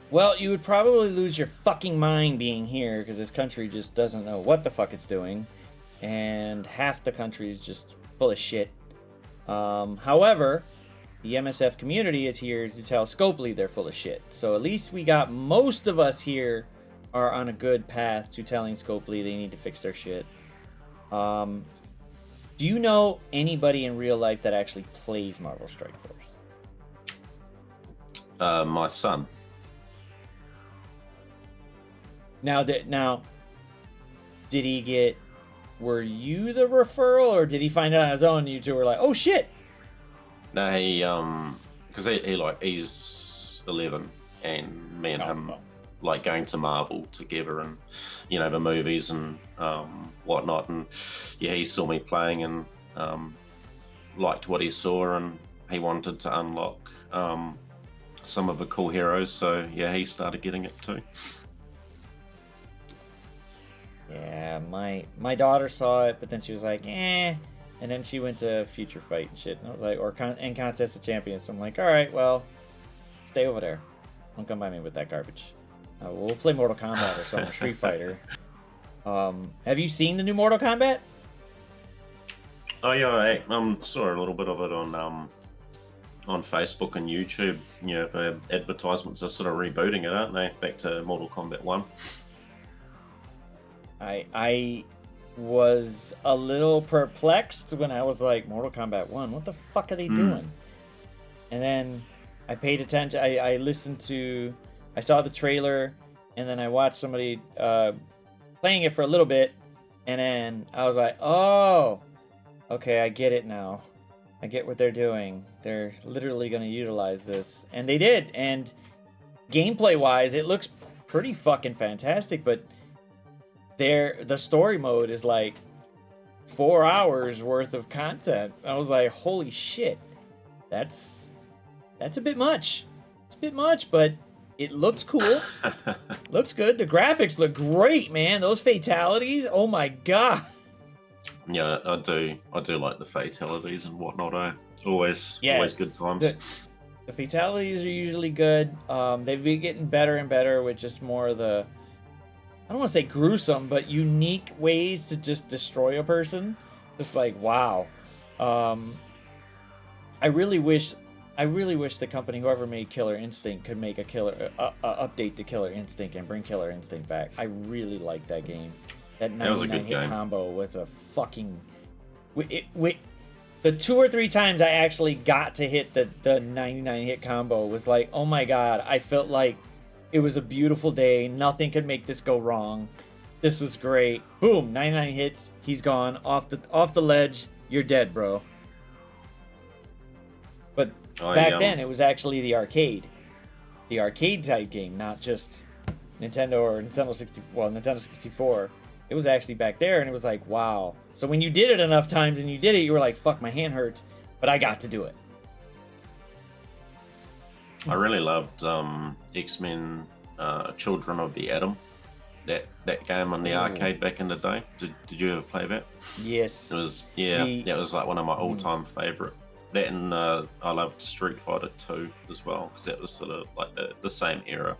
S1: Well, you would probably lose your fucking mind being here because this country just doesn't know what the fuck it's doing, and half the country is just full of shit. However, the MSF community is here to tell Scopely they're full of shit. So at least we got most of us here are on a good path to telling Scopely they need to fix their shit. Do you know anybody in real life that actually plays Marvel Strike Force?
S2: My son.
S1: Now, did he get... Were you the referral, or did he find it on his own and you two were like, oh shit?
S2: No, he because he's 11, and me and him like going to Marvel together, and you know, the movies and whatnot, and yeah, he saw me playing and liked what he saw, and he wanted to unlock some of the cool heroes. So yeah, he started getting it too.
S1: Yeah, my daughter saw it, but then she was like, eh. And then she went to Future Fight and shit. And I was like, and Contest of Champions. So I'm like, all right, well, stay over there. Don't come by me with that garbage. We'll play Mortal Kombat or something, Street Fighter. Have you seen the new Mortal Kombat?
S2: Oh yeah, I saw a little bit of it on Facebook and YouTube. You know, the advertisements are sort of rebooting it, aren't they? Back to Mortal Kombat 1.
S1: I was a little perplexed when I was like, Mortal Kombat 1, what the fuck are they doing? And then I paid attention. I listened to, I saw the trailer, and then I watched somebody playing it for a little bit, and then I was like, oh, okay, I get it now. I get what they're doing. They're literally going to utilize this. And they did. And gameplay-wise, it looks pretty fucking fantastic, but the story mode is like 4 hours worth of content. I was like, holy shit. That's a bit much. It's a bit much, but it looks cool. Looks good. The graphics look great, man. Those fatalities, oh my god.
S2: Yeah, I do like the fatalities and whatnot. Always good times.
S1: The fatalities are usually good. They've been getting better and better with just more of the, I don't want to say gruesome, but unique ways to just destroy a person. Just like, wow. I really wish the company, whoever made Killer Instinct, could make a update to Killer Instinct and bring Killer Instinct back. I really liked that game. That 99 hit combo was a fucking... The 2 or 3 times I actually got to hit the 99 hit combo was like, oh my god, I felt like it was a beautiful day. Nothing could make this go wrong. This was great. Boom, 99 hits. He's gone off the ledge. You're dead, bro. But back then, it was actually the arcade type game, not just Nintendo or Nintendo 64. It was actually back there, and it was like, wow. So when you did it enough times and you did it, you were like, fuck, my hand hurts, but I got to do it.
S2: I really loved X-Men Children of the Atom. That game on the arcade back in the day. Did you ever play that?
S1: Yes.
S2: It was that was like one of my all-time favorite. That and I loved Street Fighter 2 as well, because that was sort of like the same era.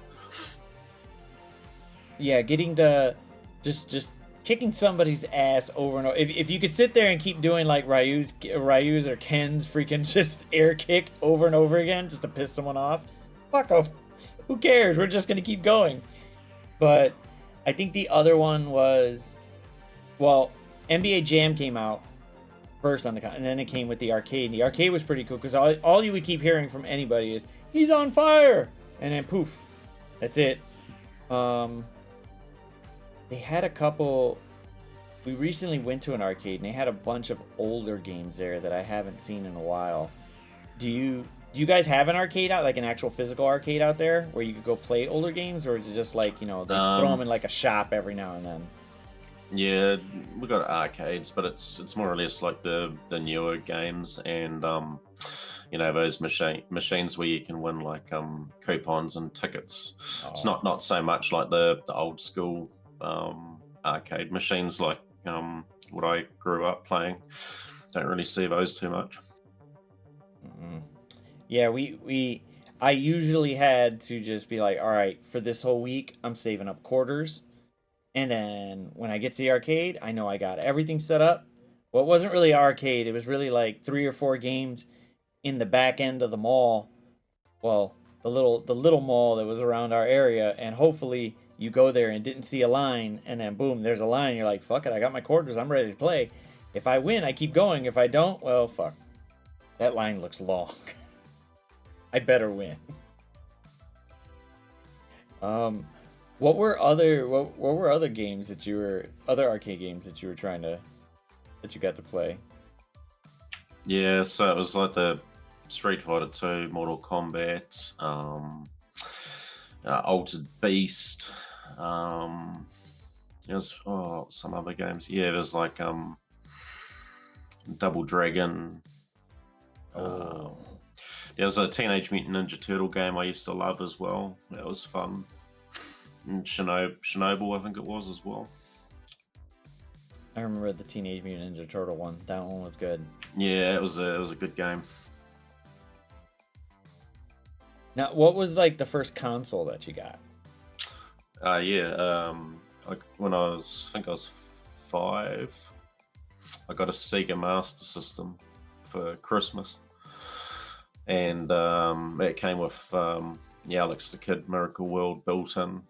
S1: Yeah, getting the just kicking somebody's ass over and over. If you could sit there and keep doing like Ryu's or Ken's freaking just air kick over and over again just to piss someone off, fuck off. Who cares? We're just gonna keep going. But I think the other one was, well, NBA Jam came out first on and then it came with the arcade. And the arcade was pretty cool because all you would keep hearing from anybody is, he's on fire, and then poof, that's it. They had a couple. We recently went to an arcade and they had a bunch of older games there that I haven't seen in a while. Do you guys have an arcade out, like an actual physical arcade out there where you could go play older games, or is it just like, you know, they throw them in like a shop every now and then?
S2: Yeah, we got arcades, but it's more or less like the newer games, and you know, those machines where you can win like coupons and tickets. Oh. It's not so much like the old school arcade machines like what I grew up playing. Don't really see those too much.
S1: Mm-hmm. Yeah, I usually had to just be like, all right, for this whole week, I'm saving up quarters. And then when I get to the arcade, I know I got everything set up. Well, it wasn't really an arcade. It was really like 3 or 4 games in the back end of the mall. Well, the little mall that was around our area. And hopefully you go there and didn't see a line, and then boom, there's a line. You're like, fuck it, I got my quarters. I'm ready to play. If I win, I keep going. If I don't, well, fuck. That line looks long. I better win. What were other games that other arcade games that you got to play?
S2: Yeah, so it was like the Street Fighter 2, Mortal Kombat, Altered Beast. There's some other games. Yeah, there's like Double Dragon. There's a Teenage Mutant Ninja Turtle game I used to love as well. That was fun. And Chernobyl, I think it was as well.
S1: I remember the Teenage Mutant Ninja Turtle one. That one was good.
S2: Yeah, it was a good game.
S1: Now, what was like the first console that you got?
S2: When I think I was 5, I got a Sega Master System for Christmas, and it came with Alex the Kid Miracle World built in.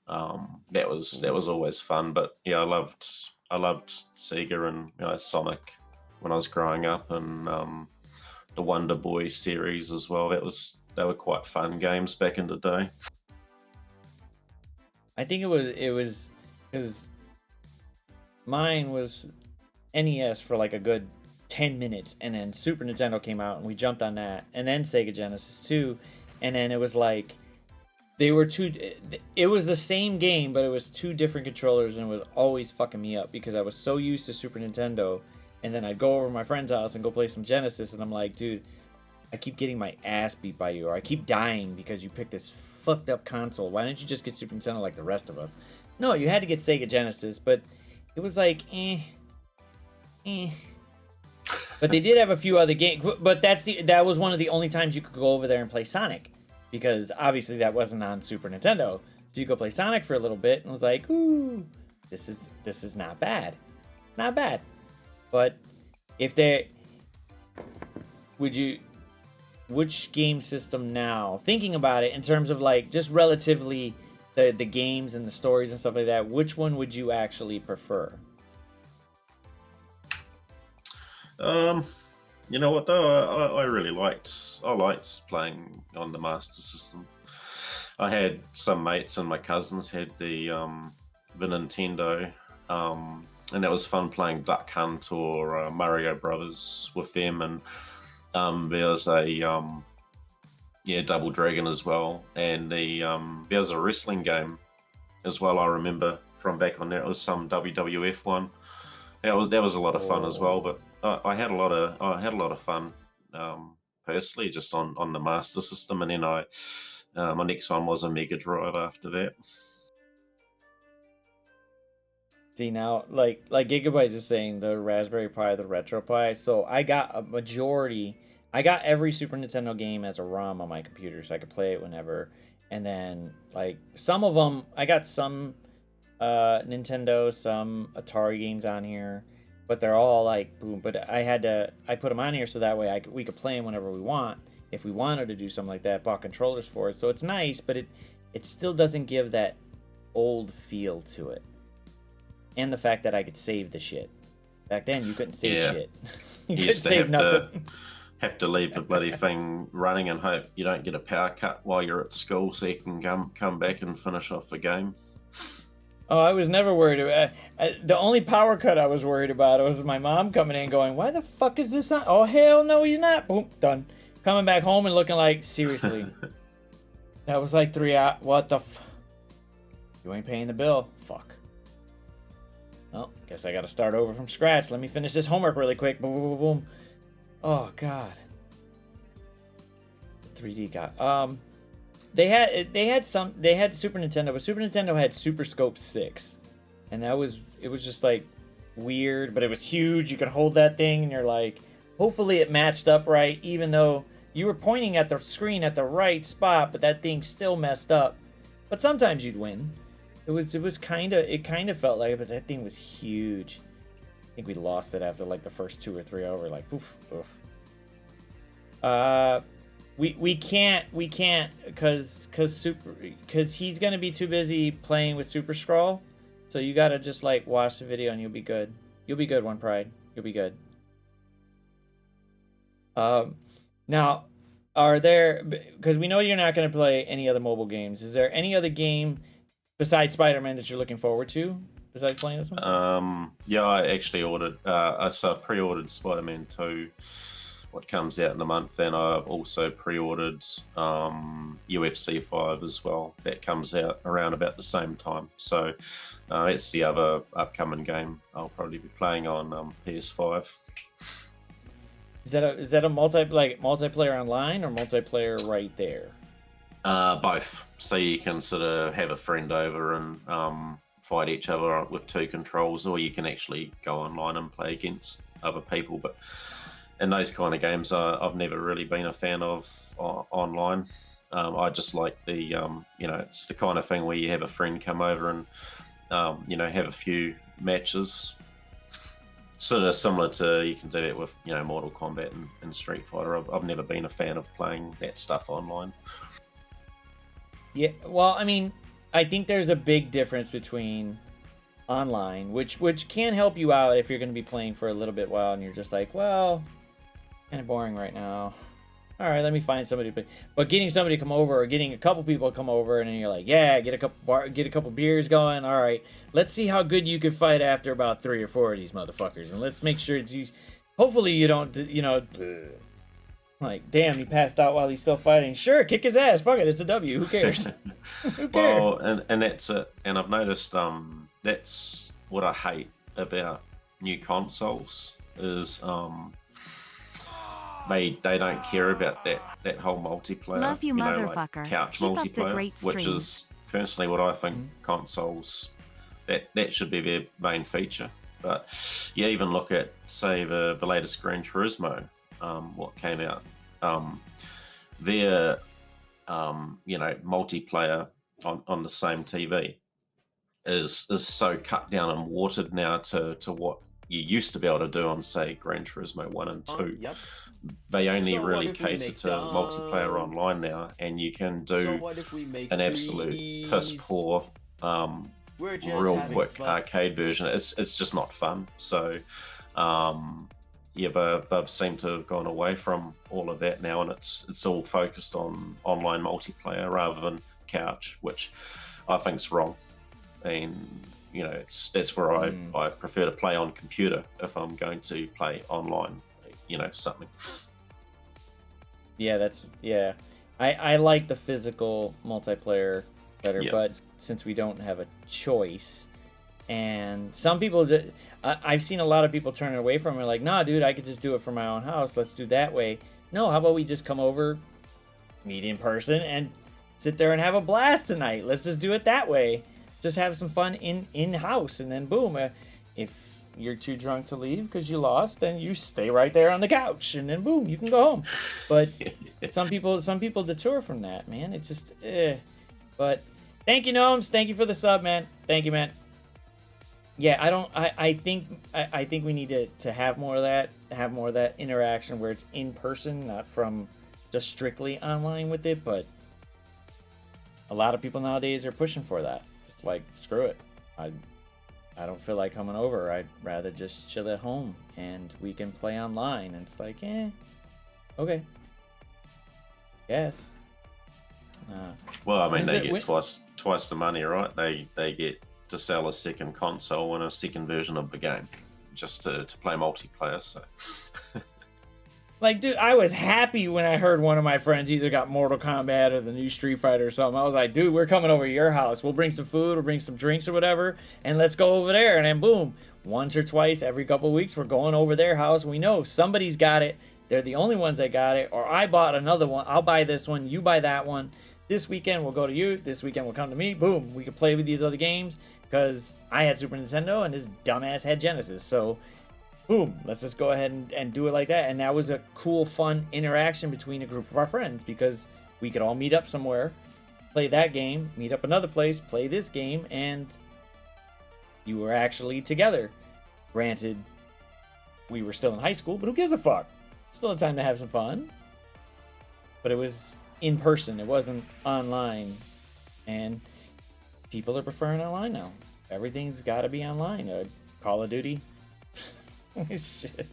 S2: That was always fun. But yeah, I loved Sega and Sonic when I was growing up, and the Wonder Boy series as well. They were quite fun games back in the day.
S1: I think it was because mine was NES for like a good 10 minutes, and then Super Nintendo came out and we jumped on that, and then Sega Genesis 2, and then it was like it was the same game, but it was 2 different controllers, and it was always fucking me up because I was so used to Super Nintendo, and then I'd go over to my friend's house and go play some Genesis, and I'm like, dude, I keep getting my ass beat by you, or I keep dying because you picked this fucked up console. Why didn't you just get Super Nintendo like the rest of us? No, you had to get Sega Genesis, but it was like, But they did have a few other games, but that was one of the only times you could go over there and play Sonic, because obviously that wasn't on Super Nintendo. So you go play Sonic for a little bit, and it was like, ooh, this is not bad, not bad. But if which game system now, thinking about it in terms of like just relatively the games and the stories and stuff like that, which one would you actually prefer?
S2: You know what though, I really liked playing on the Master System. I had some mates and my cousins had the Nintendo, and it was fun playing Duck Hunt or Mario Brothers with them, and there's a Double Dragon as well, and there's a wrestling game as well. I remember from back on there, it was some WWF one. That was a lot of fun as well. But I had a lot of fun personally just on the Master System, and then my next one was a Mega Drive after that.
S1: See, now, like Gigabytes is saying, the Raspberry Pi, the RetroPie. So I got I got every Super Nintendo game as a ROM on my computer, so I could play it whenever. And then, like, some of them, I got some Nintendo, some Atari games on here, but they're all like boom. But I put them on here so that way we could play them whenever we want. If we wanted to do something like that, bought controllers for it. So it's nice, but it still doesn't give that old feel to it. And the fact that I could save the shit. Back then, you couldn't save shit. you couldn't save nothing.
S2: Have to leave the bloody thing running and hope you don't get a power cut while you're at school, so you can come back and finish off the game.
S1: Oh, I was never worried about the only power cut I was worried about was my mom coming in going, why the fuck is this on? Oh, hell no, he's not. Boom, done. Coming back home and looking like, seriously. That was like 3 hours. What the You ain't paying the bill. Fuck. Well, guess I gotta start over from scratch. Let me finish this homework really quick. Boom, boom, boom, boom. Oh, God. The 3D guy. They had Super Nintendo, but Super Nintendo had Super Scope 6. And it was just like weird, but it was huge. You could hold that thing and you're like, hopefully it matched up right, even though you were pointing at the screen at the right spot, but that thing still messed up. But sometimes you'd win. It kind of felt like it, but that thing was huge. I think we lost it after like the first 2 or 3 hours. Like poof. We can't because he's gonna be too busy playing with Super Scroll. So you gotta just like watch the video and you'll be good. You'll be good, One Pride. You'll be good. Now, are there, because we know you're not gonna play any other mobile games, is there any other game besides Spider-Man that you're looking forward to besides playing this one?
S2: Yeah, I actually pre-ordered Spider-Man 2. What comes out in a month, and I've also pre-ordered UFC 5 as well. That comes out around about the same time. So it's the other upcoming game I'll probably be playing on PS5.
S1: Is that a multiplayer online or multiplayer right there?
S2: Both. So you can sort of have a friend over and fight each other with 2 controls, or you can actually go online and play against other people. But in those kind of games, I've never really been a fan of online. I just like the, it's the kind of thing where you have a friend come over and, have a few matches. Sort of similar to, you can do it with, Mortal Kombat and Street Fighter. I've never been a fan of playing that stuff online.
S1: Yeah, well, I mean, I think there's a big difference between online, which can help you out if you're going to be playing for a little bit while and you're just like, well, kind of boring right now. All right, let me find somebody to play. But getting somebody to come over, or getting a couple people to come over, and then you're like, yeah, get a couple beers going. All right, let's see how good you can fight after about 3 or 4 of these motherfuckers, and let's make sure it's you. Hopefully you don't, like, damn, he passed out while he's still fighting. Sure, kick his ass. Fuck it, it's a W. Who cares? Who cares?
S2: Well, and that's it. And I've noticed that's what I hate about new consoles is they don't care about that whole multiplayer.
S4: Love you,
S2: like
S4: motherfucker.
S2: couch
S4: Keep up the
S2: multiplayer,
S4: great
S2: which
S4: stream.
S2: is personally what I think consoles that should be their main feature. But you even look at, say, the latest Gran Turismo, what came out. Their multiplayer on the same TV is so cut down and watered now to what you used to be able to do on, say, Gran Turismo 1 and 2.
S5: Yep.
S2: They only
S5: So
S2: really
S5: what if we
S2: cater
S5: make
S2: to multiplayer
S5: dogs?
S2: online now, and you can
S5: So
S2: do
S5: what if we make
S2: an absolute piss poor
S5: We're just
S2: real
S5: having
S2: quick
S5: fun.
S2: arcade version. It's just not fun. So they've seemed to have gone away from all of that now, and it's all focused on online multiplayer rather than couch, which I think's wrong. And that's where I prefer to play on computer if I'm going to play online, something.
S1: Yeah, I like the physical multiplayer better,
S2: Yeah.
S1: but since we don't have a choice, and some people, I've seen a lot of people turn away from it, like, nah, dude, I could just do it from my own house. Let's do that way. No, how about we just come over, meet in person, and sit there and have a blast tonight? Let's just do it that way. Just have some fun in house, and then boom, if you're too drunk to leave because you lost, then you stay right there on the couch, and then boom, you can go home. But some people detour from that, man. It's just But thank you, Gnomes. Thank you for the sub, man. Thank you, man. Yeah, I think we need to have more of that interaction where it's in person, not from just strictly online with it. But a lot of people nowadays are pushing for that. It's like, screw it. I don't feel like coming over. I'd rather just chill at home and we can play online. And it's like, okay. Yes.
S2: Well, I mean,
S1: Is
S2: they
S1: it
S2: get twice the money, right? They get to sell a second console and a second version of the game just to play multiplayer. So,
S1: Like, dude, I was happy when I heard one of my friends either got Mortal Kombat or the new Street Fighter or something. I was like, dude, we're coming over to your house. We'll bring some food, we'll bring some drinks or whatever, and let's go over there. And then boom, once or twice every couple of weeks, we're going over their house. We know somebody's got it. They're the only ones that got it. Or I bought another one. I'll buy this one. You buy that one. This weekend we'll go to you. This weekend we'll come to me. Boom, we can play with these other games because I had Super Nintendo and this dumbass had Genesis. So boom, let's just go ahead and do it like that. And that was a cool, fun interaction between a group of our friends because we could all meet up somewhere, play that game, meet up another place, play this game, and you were actually together. Granted, we were still in high school, but who gives a fuck? Still a time to have some fun. But it was in person, it wasn't online. And people are preferring online now. Everything's got to be online. Call of Duty. Shit.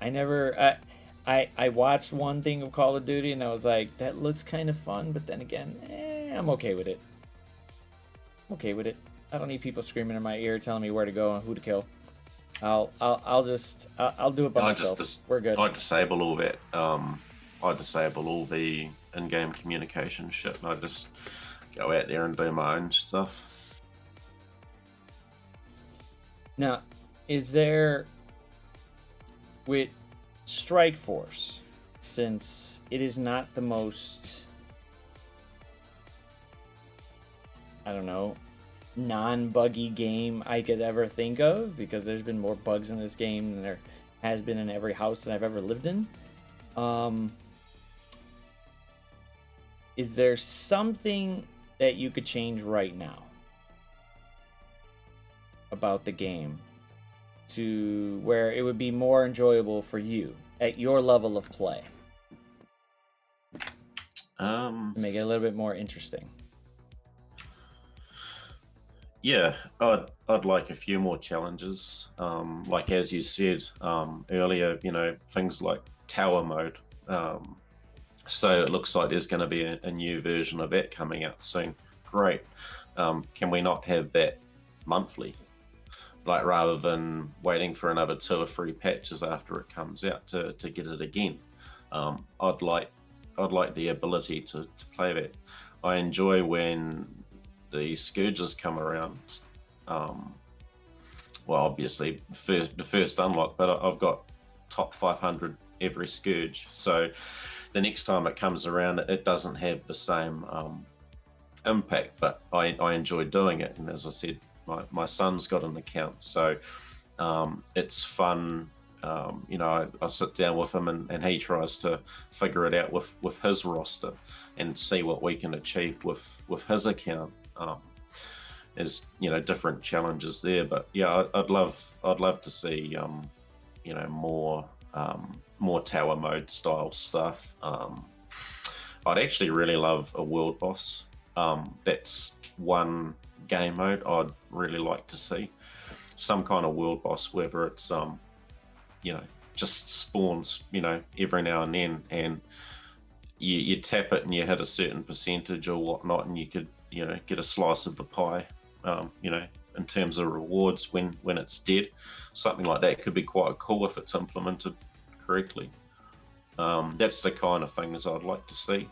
S1: I watched one thing of Call of Duty and I was like, that looks kind of fun, but then again, I'm okay with it. I'm okay with it. I don't need people screaming in my ear telling me where to go and who to kill. I'll do it by myself. We're good.
S2: I disable all that. I disable all the in-game communication shit, and I just go out there and do my own stuff.
S1: Now, is there with Strike Force, since it is not the most, I don't know, non-buggy game I could ever think of, because there's been more bugs in this game than there has been in every house that I've ever lived in. Is there something that you could change right now about the game to where it would be more enjoyable for you at your level of play? Make it a little bit more interesting.
S2: Yeah, I'd like a few more challenges. Like as you said earlier, you know, things like tower mode. So it looks like there's going to be a new version of that coming out soon. Great. Can we not have that monthly? Like rather than waiting for another 2 or 3 patches after it comes out to get it again. I'd like the ability to play that. I enjoy when the Scourges come around. Well, obviously the first unlock, but I've got top 500 every Scourge. So the next time it comes around, it doesn't have the same impact, but I enjoy doing it. And as I said, my son's got an account, so it's fun. You know, I sit down with him and he tries to figure it out with his roster and see what we can achieve with his account. There's, you know, different challenges there, but yeah, I'd love to see you know, more tower mode style stuff. I'd actually really love a world boss. That's one game mode I'd really like to see. Some kind of world boss, whether it's you know, just spawns, you know, every now and then, and you tap it and you hit a certain percentage or whatnot, and you could, you know, get a slice of the pie, you know, in terms of rewards when it's dead. Something like that could be quite cool if it's implemented correctly. That's the kind of things I'd like to see.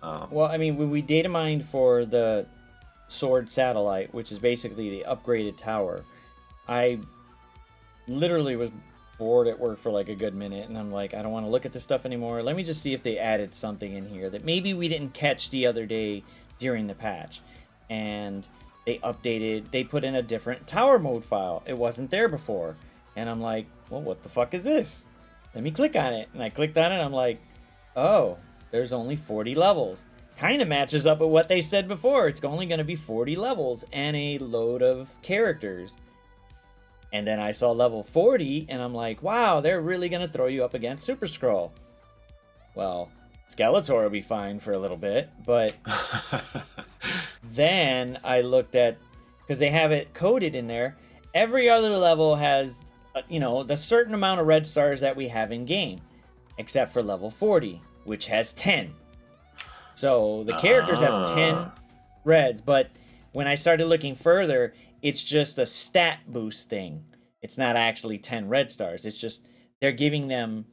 S1: Well, I mean, when we data mined for the Sword Satellite, which is basically the upgraded tower, I literally was bored at work for like a good minute, and I'm like, I don't want to look at this stuff anymore. Let me just see if they added something in here that maybe we didn't catch the other day during the patch. And they updated, they put in a different tower mode file. It wasn't there before. And I'm like, well, what the fuck is this? Let me click on it. And I clicked on it, and I'm like, oh, there's only 40 levels. Kind of matches up with what they said before. It's only going to be 40 levels and a load of characters. And then I saw level 40, and I'm like, wow, they're really going to throw you up against Super Skrull. Well, Skeletor will be fine for a little bit, but then I looked at, because they have it coded in there, every other level has, you know, the certain amount of red stars that we have in game, except for level 40, which has 10. So the characters have 10 reds, but when I started looking further, it's just a stat boost thing. It's not actually 10 red stars. It's just they're giving them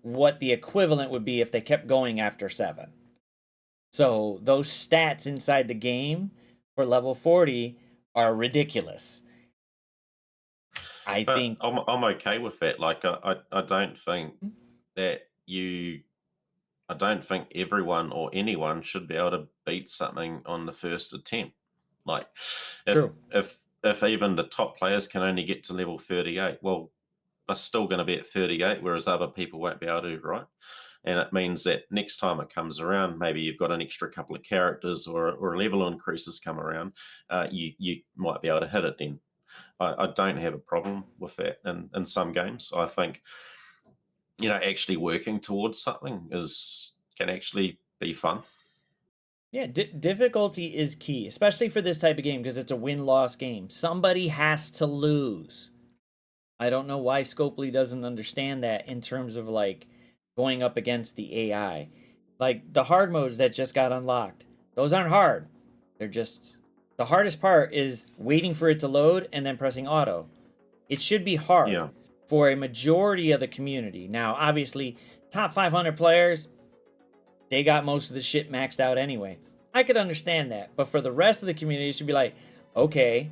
S1: what the equivalent would be if they kept going after 7. So those stats inside the game for level 40 are ridiculous. I think
S2: I'm okay with that. Like I don't think that I don't think everyone or anyone should be able to beat something on the first attempt. Like, if even the top players can only get to level 38, well, they're still going to be at 38, whereas other people won't be able to, right? And it means that next time it comes around, maybe you've got an extra couple of characters or level increases come around, you might be able to hit it then. I don't have a problem with that in some games. I think, you know, actually working towards something can actually be fun.
S1: Yeah, difficulty is key, especially for this type of game, because it's a win-loss game. Somebody has to lose. I don't know why Scopely doesn't understand that in terms of, like, going up against the AI. Like, the hard modes that just got unlocked, those aren't hard. They're just... The hardest part is waiting for it to load and then pressing auto. It should be hard for a majority of the community. Now, obviously, top 500 players, they got most of the shit maxed out anyway. I could understand that. But for the rest of the community, it should be like, okay,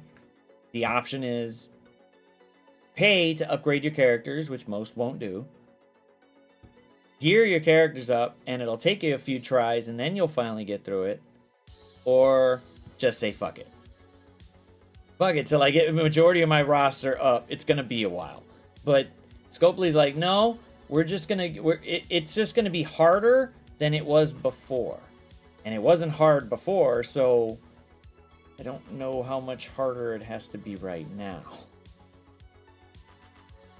S1: the option is pay to upgrade your characters, which most won't do. Gear your characters up, and it'll take you a few tries, and then you'll finally get through it. Or just say fuck it. Fuck it, till I get the majority of my roster up, it's gonna be a while. But Scopely's like, no, it's just gonna be harder than it was before. And it wasn't hard before, so I don't know how much harder it has to be right now.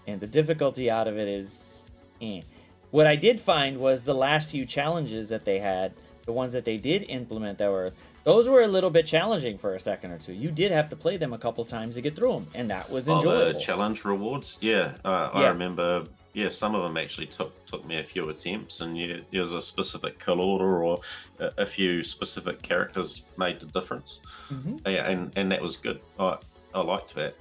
S1: And the difficulty out of it is, What I did find was the last few challenges that they had, the ones that they did implement those were a little bit challenging for a second or two. You did have to play them a couple times to get through them, and that was enjoyable.
S2: The challenge rewards, I remember. Yeah, some of them actually took me a few attempts, and there was a specific kill order or a few specific characters made the difference. And that was good. I liked that.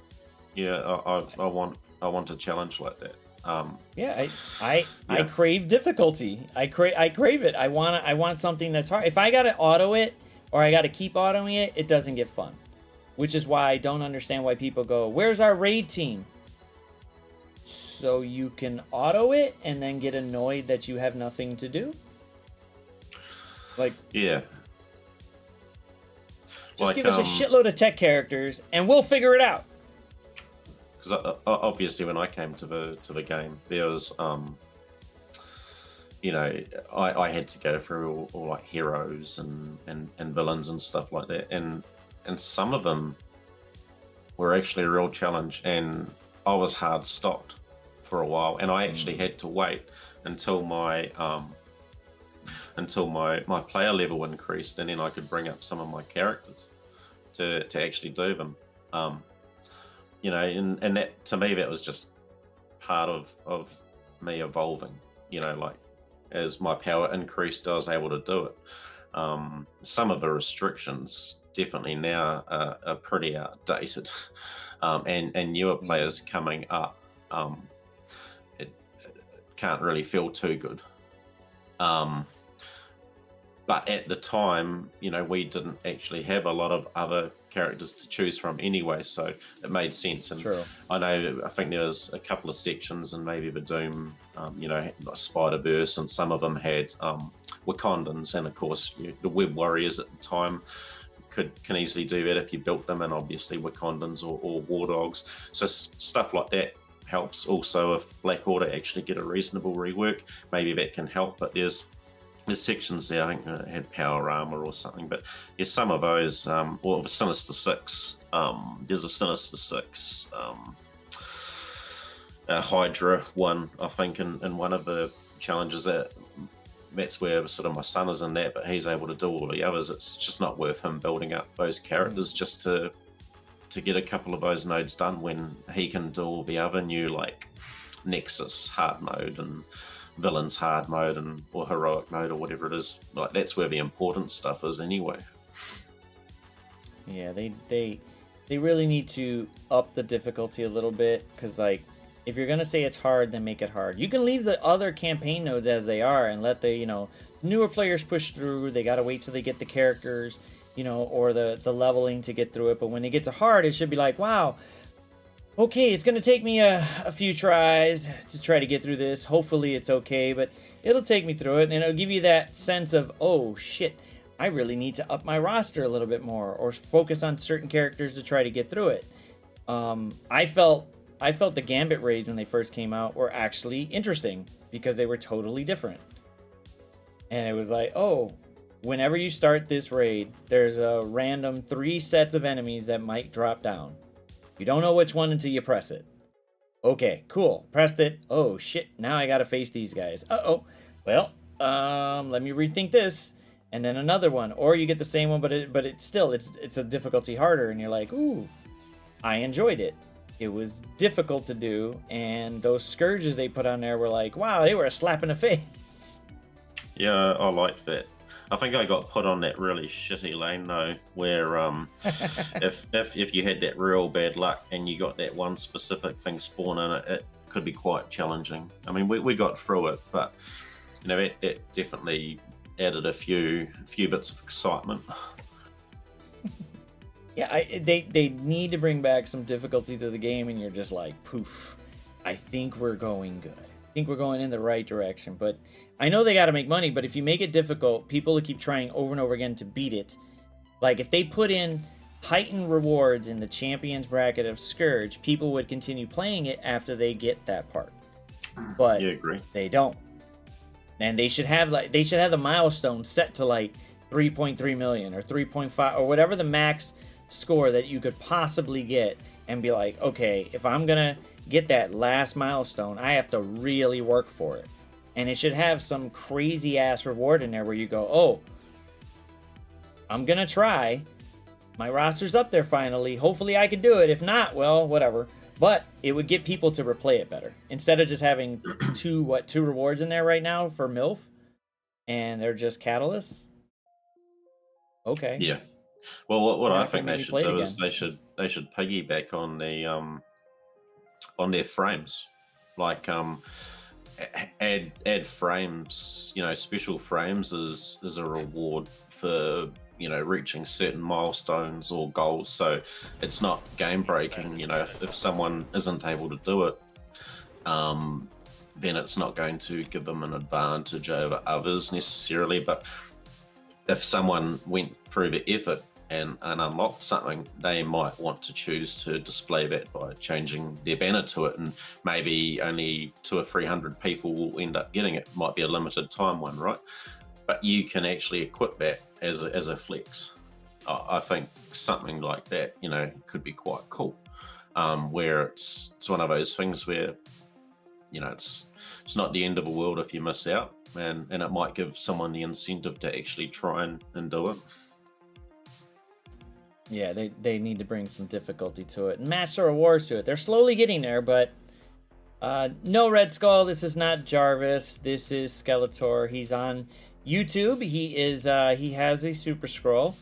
S2: Yeah, I want a challenge like that.
S1: I crave difficulty. I crave it. I want something that's hard. If I gotta auto it or I gotta keep autoing it, it doesn't get fun. Which is why I don't understand why people go, "Where's our raid team?" So you can auto it and then get annoyed that you have nothing to do. Like,
S2: yeah.
S1: Just give us a shitload of tech characters and we'll figure it out.
S2: Because obviously, when I came to the game, there was, I had to go through all like heroes and villains and stuff like that, and some of them were actually a real challenge, and I was hard stopped for a while, and I actually had to wait until my player level increased, and then I could bring up some of my characters to actually do them. And that, to me, that was just part of me evolving. Like as my power increased, I was able to do it. Some of the restrictions definitely now are pretty outdated, and newer players coming up, it can't really feel too good. But at the time, we didn't actually have a lot of other characters to choose from anyway, so it made sense. And
S1: True.
S2: I think there was a couple of sections, and maybe the Doom, Spider-Verse, and some of them had Wakandans, and of course the Web Warriors at the time can easily do that if you built them, and obviously Wakandans or War Dogs. So stuff like that helps. Also, if Black Order actually get a reasonable rework, maybe that can help. But there's sections there, I think, had power armor or something. But there's some of those, or the Sinister Six. There's a Sinister Six Hydra one, I think, in one of the challenges. That's where sort of my son is in that, but he's able to do all the others. It's just not worth him building up those characters just to get a couple of those nodes done when he can do all the other new, like Nexus hard mode and Villains hard mode or heroic mode or whatever it is. Like, that's where the important stuff is anyway.
S1: Yeah, they really need to up the difficulty a little bit, because like, if you're gonna say it's hard, then make it hard. You can leave the other campaign nodes as they are and let the newer players push through. They gotta wait till they get the characters, or the leveling to get through it. But when they get to hard, it should be like, wow, okay, it's gonna take me a few tries to try to get through this. Hopefully it's okay, but it'll take me through it, and it'll give you that sense of, oh shit, I really need to up my roster a little bit more, or focus on certain characters to try to get through it. I felt the Gambit raids when they first came out were actually interesting because they were totally different. And it was like, oh, whenever you start this raid, there's a random 3 sets of enemies that might drop down. You don't know which one until you press it. Okay, cool. Pressed it. Oh shit, now I gotta face these guys. Uh-oh. Well, let me rethink this. And then another one. Or you get the same one, but it's still it's a difficulty harder, and you're like, ooh, I enjoyed it. It was difficult to do, and those scourges they put on there were like, wow, they were a slap in the face.
S2: Yeah, I liked that. I think I got put on that really shitty lane though, where if you had that real bad luck and you got that one specific thing spawn in it could be quite challenging. I mean, we got through it, but it definitely added a few bits of excitement.
S1: Yeah, they need to bring back some difficulty to the game, and you're just like, poof. I think we're going good. I think we're going in the right direction. But I know they got to make money, but if you make it difficult, people will keep trying over and over again to beat it. Like, if they put in heightened rewards in the champions bracket of Scourge, people would continue playing it after they get that part. But
S2: Yeah, agree.
S1: they don't. And they should have the milestone set to like 3.3 million or 3.5 or whatever the max score that you could possibly get, and be like, okay, if I'm gonna get that last milestone, I have to really work for it. And it should have some crazy ass reward in there where you go, oh, I'm gonna try. My roster's up there finally. Hopefully I can do it. If not, well, whatever. But it would get people to replay it better. Instead of just having two rewards in there right now for MILF, and they're just catalysts. Okay.
S2: Yeah. Well, what I think they
S1: maybe
S2: should
S1: play it
S2: do is
S1: again.
S2: they should piggyback on the on their frames, like add frames. You know, special frames is a reward for, you know, reaching certain milestones or goals. So it's not game breaking. You know, if someone isn't able to do it, then it's not going to give them an advantage over others necessarily. But if someone went through the effort and unlocked something, they might want to choose to display that by changing their banner to it, and maybe only 200 or 300 people will end up getting it. Might be a limited time one, right? But you can actually equip that as a flex. I think something like that, you know, could be quite cool. Where it's one of those things where, you know, it's not the end of the world if you miss out, and it might give someone the incentive to actually try and do it.
S1: Yeah, they need to bring some difficulty to it and match the rewards to it. They're slowly getting there, but no, Red Skull, this is not Jarvis. This is Skeletor. He's on YouTube. He is he has a Super Scroll.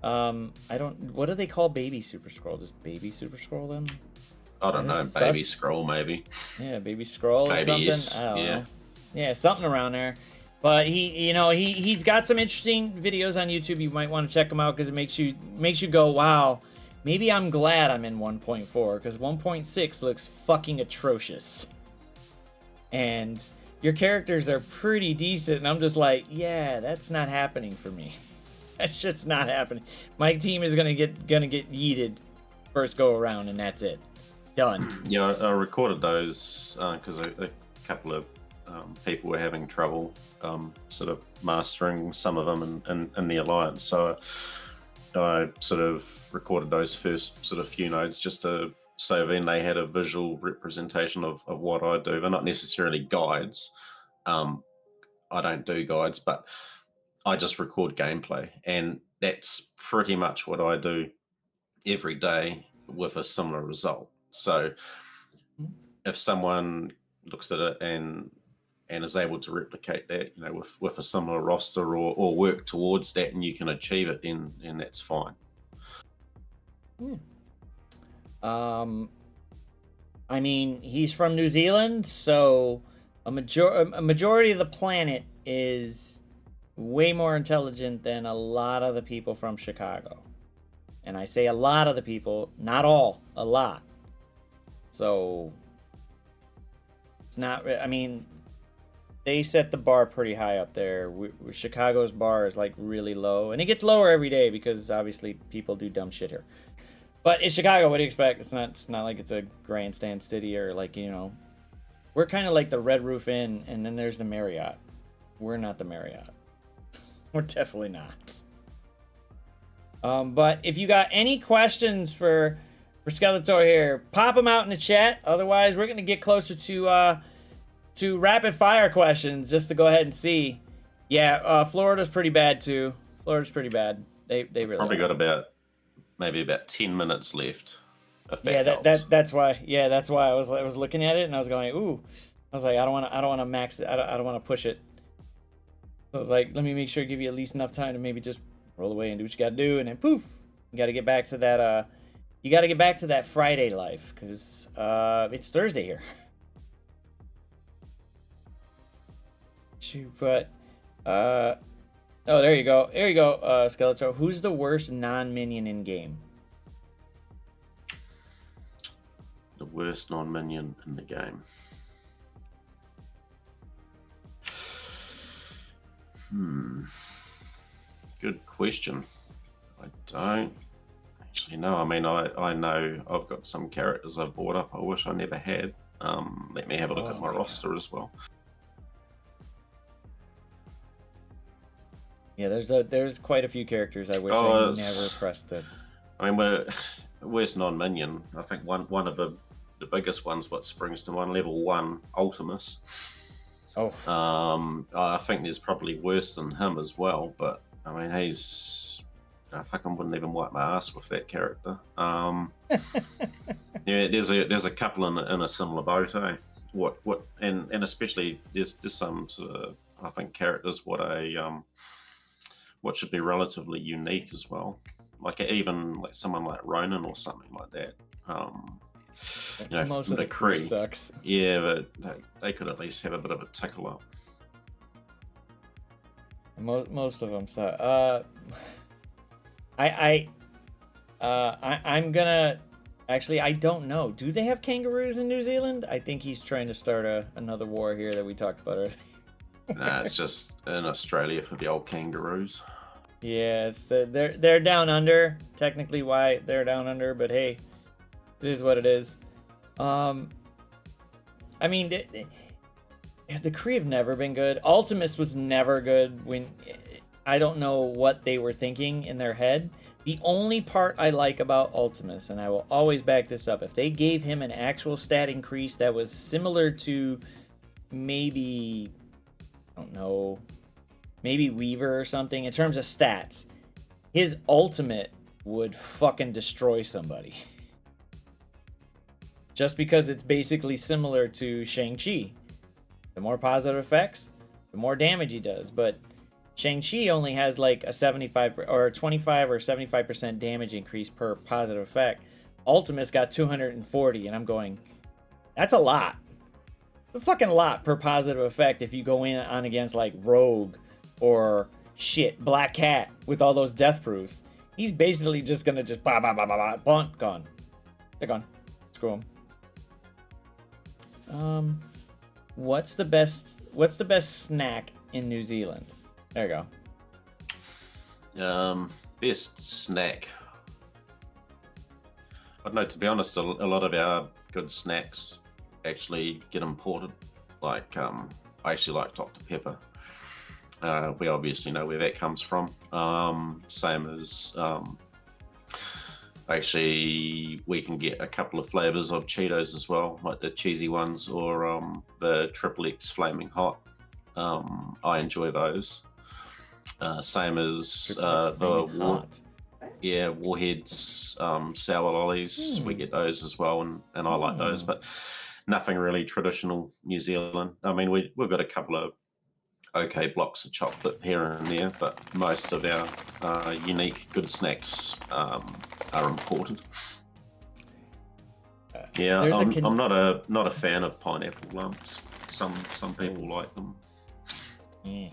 S1: What do they call baby Super Scroll? Just baby Super Scroll then?
S2: I don't know, baby scroll maybe.
S1: Yeah, baby scroll or something. I don't know. Yeah, something around there. But he's got some interesting videos on YouTube. You might want to check them out because it makes you go, wow, maybe I'm glad I'm in 1.4 because 1.6 looks fucking atrocious. And your characters are pretty decent, and I'm just like, yeah, that's not happening for me. That shit's not happening. My team is gonna get yeeted first go around, and that's it. Done.
S2: Yeah, I recorded those because a couple of people were having trouble sort of mastering some of them in the alliance. So I sort of recorded those first sort of few nodes just so then they had a visual representation of what I do. They're not necessarily guides. I don't do guides, but I just record gameplay, and that's pretty much what I do every day with a similar result. So if someone looks at it and is able to replicate that, you know, with a similar roster or work towards that, and you can achieve it, then that's fine.
S1: I mean, he's from New Zealand, so a majority of the planet is way more intelligent than a lot of the people from Chicago. And I say a lot of the people, not all, a lot. So it's not, I mean, they set the bar pretty high up there. Chicago's bar is like really low, and it gets lower every day because obviously people do dumb shit here. But it's Chicago. What do you expect? It's not like it's a grandstand city, or like, you know, we're kind of like the Red Roof Inn, and then there's the Marriott. We're not the Marriott. We're definitely not. But if you got any questions for Skeletor here, pop them out in the chat. Otherwise, we're gonna get closer to rapid fire questions just to go ahead and see. Yeah, Florida's pretty bad too. Florida's pretty bad. They really
S2: Probably
S1: are.
S2: got maybe about 10 minutes left.
S1: Yeah, that's why. Yeah, that's why I was looking at it and I was going, ooh. I was like, I don't want to max it. I don't want to push it. So I was like, let me make sure I give you at least enough time to maybe just roll away and do what you got to do, and then poof, you got to get back to that. You got to get back to that Friday life because it's Thursday here. But oh, there you go, Skeletor. Who's the worst non-minion in game?
S2: The worst non-minion in the game. Good question. I don't actually know. I mean, I know I've got some characters I've bought up I wish I never had. Let me have a look at my roster as well.
S1: Yeah, there's quite a few characters I wish I never pressed it.
S2: I mean, worst non-minion. I think one of the biggest ones, what springs to mind, level 1, Ultimus.
S1: Oh.
S2: I think there's probably worse than him as well, but I mean, I fucking wouldn't even wipe my ass with that character. Yeah, there's a couple in a similar boat, eh? And especially there's some sort of, I think, characters what should be relatively unique as well. Like even like someone like Ronan or something like that. You know,
S1: most of the crew sucks.
S2: Yeah, but they could at least have a bit of a tickle up.
S1: Most of them suck. I'm gonna actually. I don't know. Do they have kangaroos in New Zealand? I think he's trying to start another war here that we talked about earlier.
S2: Nah, it's just in Australia for the old kangaroos.
S1: Yeah, they're down under. Technically, why they're down under, but hey, it is what it is. I mean, the Kree have never been good. Ultimus was never good. When I don't know what they were thinking in their head. The only part I like about Ultimus, and I will always back this up, if they gave him an actual stat increase that was similar to maybe, I don't know, maybe Weaver or something in terms of stats, his ultimate would fucking destroy somebody. Just because it's basically similar to Shang-Chi. The more positive effects, the more damage he does. But Shang-Chi only has like a 75 or 25 or 75% damage increase per positive effect. Ultimus got 240, and I'm going, that's a lot. A fucking lot per positive effect if you go in on against like Rogue or shit, Black Cat with all those death proofs. He's basically just gonna just punt, gone. They're gone. Screw him. What's the best snack in New Zealand? There you
S2: go. Best snack. I don't know, to be honest, a lot of our good snacks actually get imported. Like, I actually like Dr. Pepper. We obviously know where that comes from. Same as, actually, we can get a couple of flavors of Cheetos as well, like the cheesy ones or the Triple X Flaming Hot. I enjoy those. Same as Warheads sour lollies. We get those as well, and I like those, but nothing really traditional New Zealand. I mean, we've got a couple of okay blocks of chocolate here and there, but most of our unique good snacks are imported. Yeah, I'm not a fan of pineapple lumps. Some people like them.
S1: Yeah.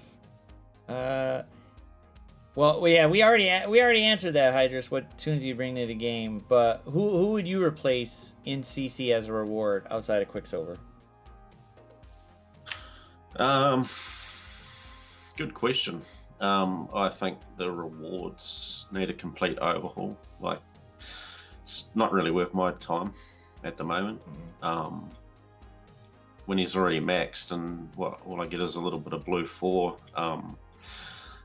S1: Well, yeah, we already answered that, Hydrus. What tunes do you bring to the game? But who would you replace in CC as a reward outside of Quicksilver?
S2: Good question. I think the rewards need a complete overhaul. Like, it's not really worth my time at the moment. When he's already maxed, and what all I get is a little bit of blue 4.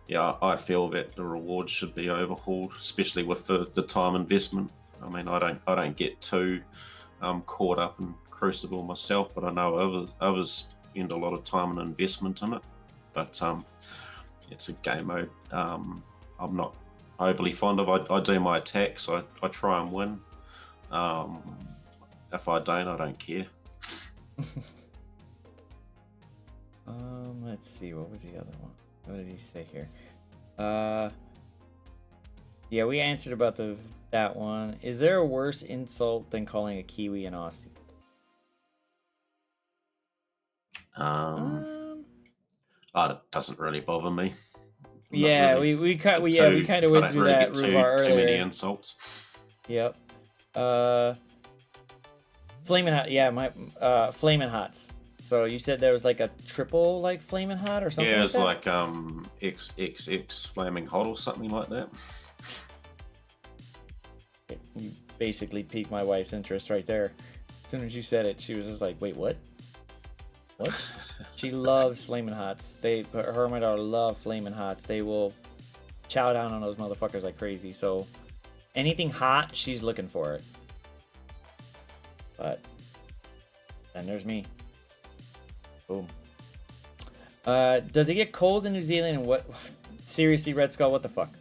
S2: Yeah, I feel that the rewards should be overhauled, especially with the time investment. I mean, I don't get too caught up in Crucible myself, but I know others spend a lot of time and investment in it. But it's a game mode I'm not overly fond of. I do my attacks. I try and win. If I don't care.
S1: Let's see. What was the other one? What did he say here? Yeah, we answered about that one. Is there a worse insult than calling a Kiwi an Aussie?
S2: It doesn't really bother me.
S1: Yeah, really. we kind of went through that Ruvar earlier.
S2: Too many insults.
S1: Yep. Flamin' Hot, yeah, my Flamin' Hots. So you said there was like a triple like Flamin' Hot or something?
S2: Yeah,
S1: like
S2: it's
S1: that?
S2: like XXX Flaming Hot or something like that.
S1: You basically piqued my wife's interest right there. As soon as you said it, she was just like, "Wait, what? What?" She loves Flamin' Hots. Her and my daughter love Flamin' Hots. They will chow down on those motherfuckers like crazy. So anything hot, she's looking for it. But then there's me. Boom. Does it get cold in New Zealand? And what? Seriously, Red Skull, what the fuck?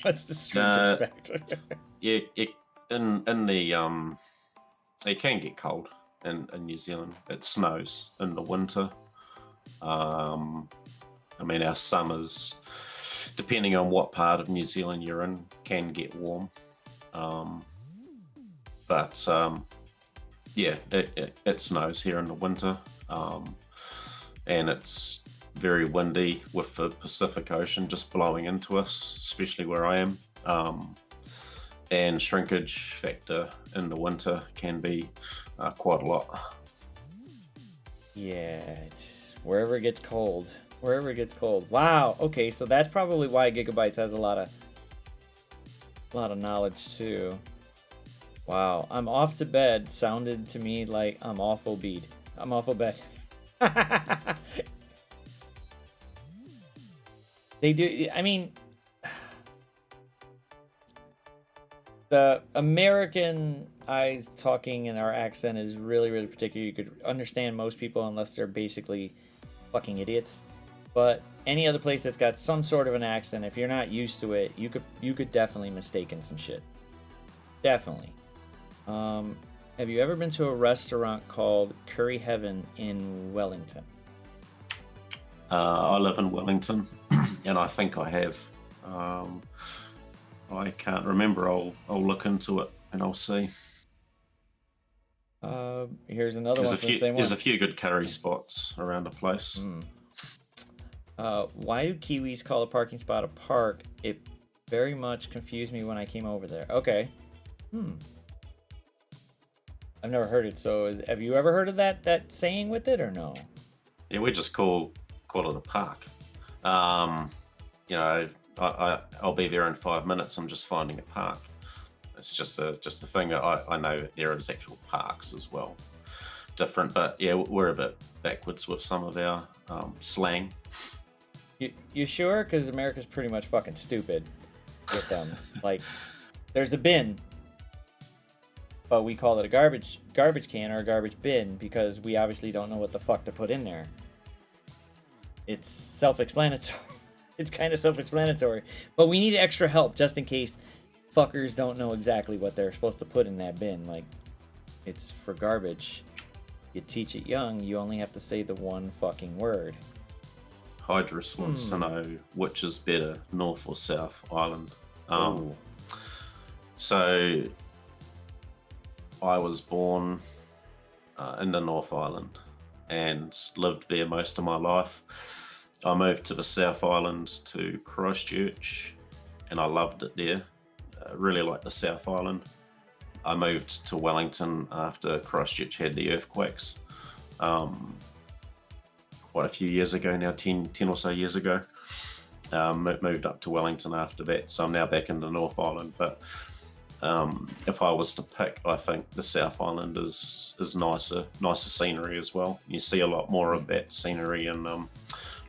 S1: What's the strange factor?
S2: Yeah, in the it can get cold in New Zealand. It snows in the winter. I mean, our summers, depending on what part of New Zealand you're in, can get warm. But yeah, it snows here in the winter, and it's very windy with the Pacific Ocean just blowing into us, especially where I am. And shrinkage factor in the winter can be quite a lot.
S1: Yeah, it's wherever it gets cold. Wherever it gets cold. Wow. Okay, so that's probably why Gigabytes has a lot of knowledge too. Wow. I'm off to bed sounded to me like I'm awful beat. I'm awful bed. They do. I mean, the American eyes talking in our accent is really, really particular. You could understand most people unless they're basically fucking idiots. But any other place that's got some sort of an accent, if you're not used to it, you could definitely mistake in some shit. Definitely. Have you ever been to a restaurant called Curry Heaven in Wellington?
S2: I live in Wellington, and I think I have. I can't remember. I'll look into it and I'll see.
S1: Here's another one for the same one.
S2: There's a few good curry spots around the place.
S1: Why do Kiwis call a parking spot a park? It very much confused me when I came over there. Okay. I've never heard it. So have you ever heard of that saying with it or no?
S2: Yeah, we just call it a park. You know, I'll be there in 5 minutes. I'm just finding a park. It's just a thing that I know there is actual parks as well. Different, but yeah, we're a bit backwards with some of our slang.
S1: You sure? Because America's pretty much fucking stupid with them. Like, there's a bin, but we call it a garbage can or a garbage bin because we obviously don't know what the fuck to put in there. It's self-explanatory. It's kind of self-explanatory, but we need extra help just in case fuckers don't know exactly what they're supposed to put in that bin. Like, it's for garbage. You teach it young, you only have to say the one fucking word.
S2: Hydrus wants to know which is better, North or South Island. So I was born in the North Island and lived there most of my life. I moved to the South Island to Christchurch and I loved it there. Really liked the South Island. I moved to Wellington after Christchurch had the earthquakes. Quite a few years ago now, 10 or so years ago. Moved up to Wellington after that, so I'm now back in the North Island. But if I was to pick, I think the South Island is nicer scenery as well. You see a lot more of that scenery in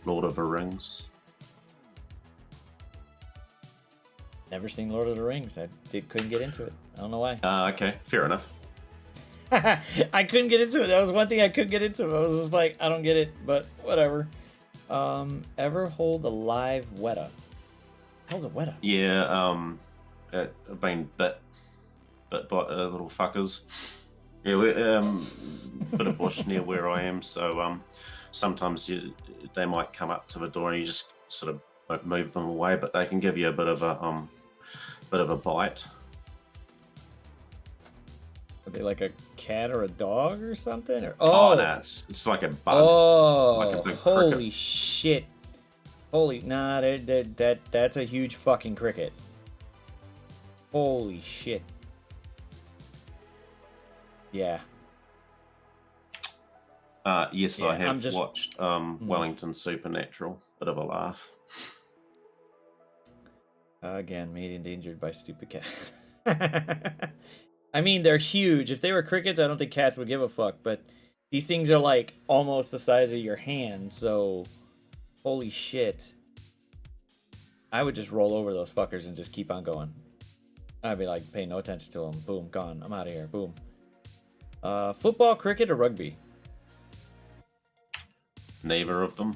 S2: Lord of the Rings.
S1: Never seen Lord of the Rings. Couldn't get into it. I don't know why.
S2: Okay, fair enough.
S1: I couldn't get into it. That was one thing I couldn't get into. I was just like, I don't get it, but whatever. Ever hold a live weta? How's a weta?
S2: Yeah, I've been bit by little fuckers. Yeah, we're bit of bush near where I am, so sometimes they might come up to the door and you just sort of move them away, but they can give you a bit of a bite.
S1: Are they like a cat or a dog or something? Or
S2: no, it's like a bug.
S1: Oh,
S2: like a big
S1: holy
S2: cricket.
S1: shit! Nah, that's a huge fucking cricket. Holy shit! Yeah.
S2: Yes,
S1: Yeah,
S2: I have
S1: I'm just-
S2: watched Wellington Supernatural. Bit of a laugh.
S1: Again, made endangered by stupid cat. I mean, they're huge. If they were crickets, I don't think cats would give a fuck. But these things are like almost the size of your hand. So, holy shit. I would just roll over those fuckers and just keep on going. I'd be like, pay no attention to them. Boom, gone. I'm out of here. Boom. Football, cricket, or rugby?
S2: Neither of them.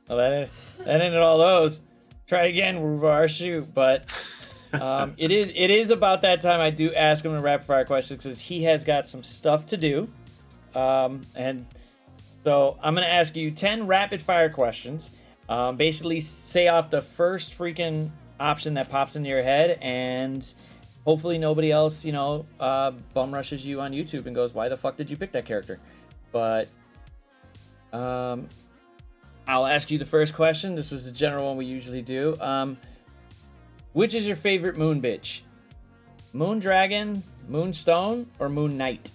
S1: Well, that ended all those. Try again, Ruvar, shoot. But it is about that time. I do ask him a rapid fire question because he has got some stuff to do. And so I'm gonna ask you 10 rapid fire questions. Basically, say off the first freaking option that pops into your head, and hopefully nobody else, bum rushes you on YouTube and goes, "Why the fuck did you pick that character?" But I'll ask you the first question. This was the general one we usually do. Which is your favorite moon bitch? Moon Dragon, Moonstone, or Moon Knight?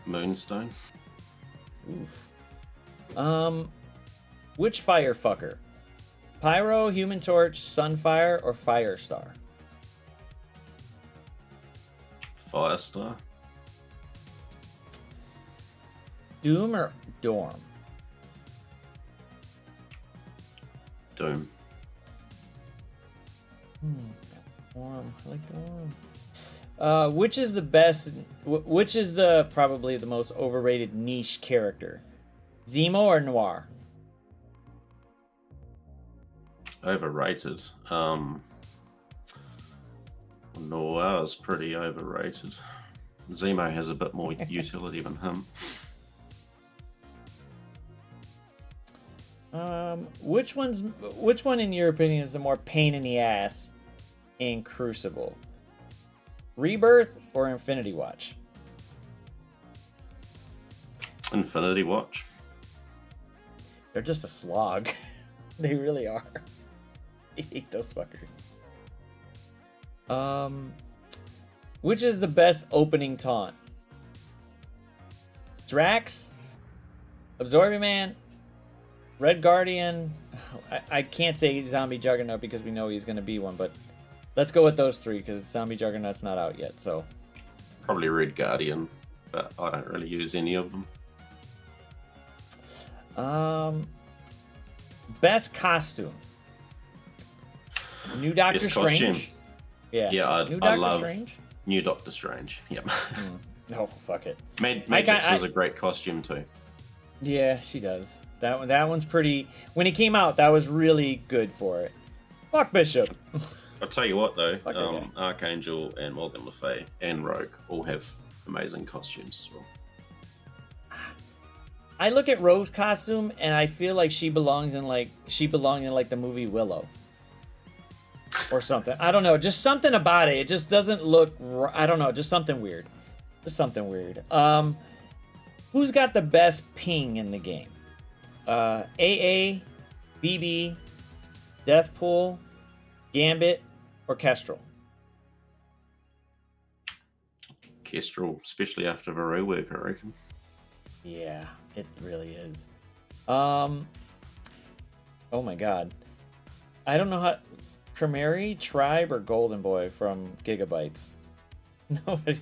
S2: Moonstone.
S1: Oof. Which fire fucker? Pyro, Human Torch, Sunfire, or Firestar?
S2: Firestar.
S1: Doom or Dorm?
S2: Doom.
S1: Dorm. I like Dorm. Which is the best? Which is probably the most overrated niche character? Zemo or Noir?
S2: Overrated. Noir is pretty overrated. Zemo has a bit more utility than him.
S1: Which one in your opinion is the more pain in the ass in Crucible? Rebirth or Infinity Watch?
S2: Infinity Watch.
S1: They're just a slog. They really are. I hate those fuckers. Which is the best opening taunt? Drax, Absorbing Man, Red Guardian. I can't say Zombie Juggernaut because we know he's going to be one, but let's go with those three because Zombie Juggernaut's not out yet. So
S2: Probably Red Guardian, but I don't really use any of them.
S1: Best costume. New Doctor
S2: Best
S1: Strange.
S2: costume.
S1: Yeah.
S2: Yeah,
S1: New
S2: I
S1: Doctor
S2: love
S1: Strange.
S2: New Doctor Strange. Yep.
S1: Oh fuck it.
S2: Magix is a great costume too.
S1: Yeah, she does. That one's pretty. When it came out, that was really good for it. Fuck Bishop.
S2: I'll tell you what though,
S1: Fuck that guy.
S2: Archangel and Morgan Le Fay and Rogue all have amazing costumes as well.
S1: I look at Rogue's costume and I feel like she belonged in like the movie Willow. Or something. I don't know. Just something about it. It just doesn't look. I don't know. Just something weird. Just something weird. Who's got the best ping in the game? AA, BB, Deathpool, Gambit, or Kestrel?
S2: Kestrel, especially after the rework, I reckon.
S1: Yeah, it really is. Oh my god. I don't know how. Primary, Tribe, or Golden Boy from Gigabytes? No,
S2: I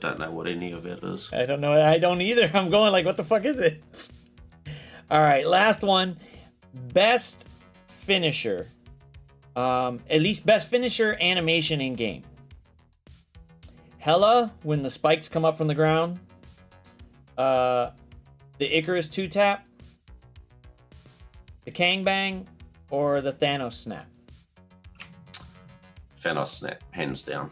S2: don't know what any of it is.
S1: I don't know. I don't either. I'm going like, what the fuck is it? All right, last one. Best finisher. At least best finisher animation in game. Hela, when the spikes come up from the ground. The Icarus 2-tap. The Kang Bang. Or the Thanos snap.
S2: Thanos snap, hands down.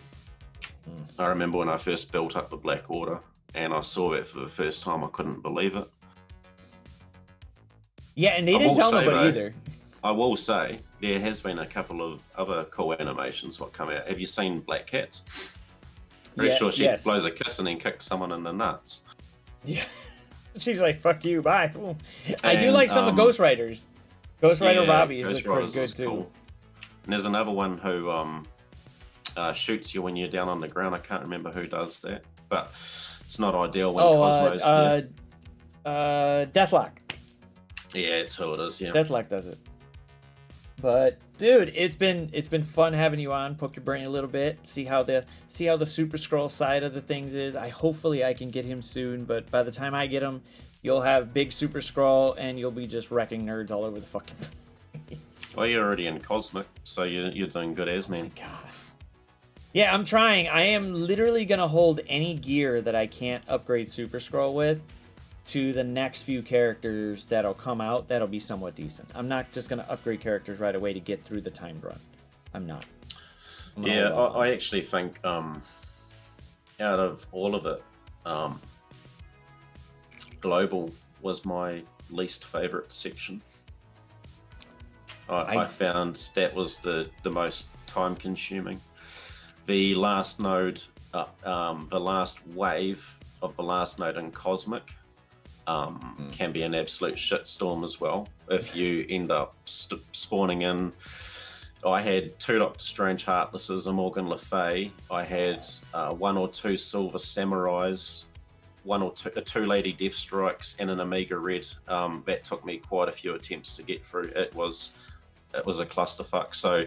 S2: I remember when I first built up the Black Order and I saw it for the first time, I couldn't believe it.
S1: Yeah, and they didn't tell nobody either.
S2: I will say, there has been a couple of other cool animations what come out. Have you seen Black Cats? Pretty sure she blows a kiss and then kicks someone in the nuts.
S1: Yeah. She's like, fuck you, bye. Boom. I do
S2: And,
S1: like some of Ghost Riders. Ghost Rider Robbie's
S2: Ghost
S1: look pretty
S2: Riders
S1: good
S2: is
S1: too.
S2: cool. And there's another one who shoots you when you're down on the ground. I can't remember who does that, but it's not ideal when Cosmo's there.
S1: Deathlock.
S2: Yeah, it's who it is. Yeah.
S1: Deathlock does it. But dude, it's been fun having you on. Poke your brain a little bit. See how the Super Scroll side of the things is. Hopefully I can get him soon. But by the time I get him, you'll have big Super Scroll and you'll be just wrecking nerds all over the fucking place.
S2: Well, you're already in Cosmic, so you're doing good as man.
S1: God. Yeah, I'm trying. I am literally gonna hold any gear that I can't upgrade Super Scroll with to the next few characters that'll come out that'll be somewhat decent. I'm not just going to upgrade characters right away to get through the timed run. I'm not.
S2: Yeah, I actually think out of all of it, Global was my least favorite section. I found that was the most time consuming. The last node, the last wave of the last node in Cosmic can be an absolute shitstorm as well. If you end up spawning in, I had 2 Doctor Strange Heartlesses, a Morgan Le Fay. I had 1 or 2 Silver Samurais, 1 or 2 Lady Deathstrikes, and an Omega Red. That took me quite a few attempts to get through. It was a clusterfuck. So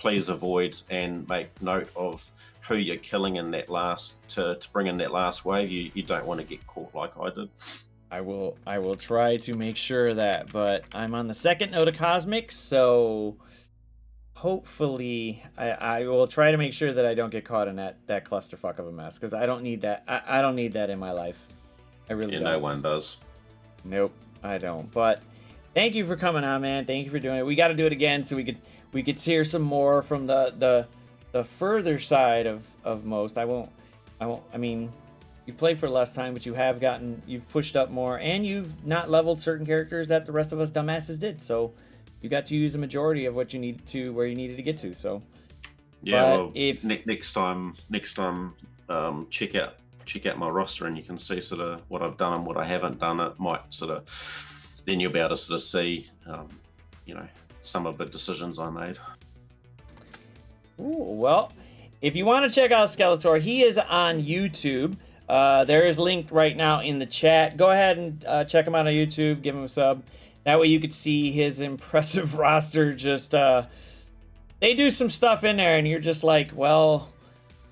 S2: please avoid and make note of who you're killing in that last to bring in that last wave. You don't want to get caught like I did.
S1: I will try to make sure of that, but I'm on the second node of Cosmic, so hopefully I will try to make sure that I don't get caught in that clusterfuck of a mess, because I don't need that. I don't need that in my life. I really don't.
S2: No one does.
S1: Nope, I don't. But thank you for coming on, man. Thank you for doing it. We got to do it again so we could hear some more from the further side of most. I mean, you've played for less time, but you've pushed up more, and you've not leveled certain characters that the rest of us dumbasses did. So you got to use a majority of what you needed to where you needed to get to. So
S2: yeah, well, if next time, check out my roster, and you can see sort of what I've done and what I haven't done. It might then you'll be able to sort of see, some of the decisions I made.
S1: Ooh, well, if you want to check out Skeletor, he is on YouTube. There is linked right now in the chat. Go ahead and check him out on YouTube. Give him a sub. That way you could see his impressive roster. Just they do some stuff in there, and you're just like, well,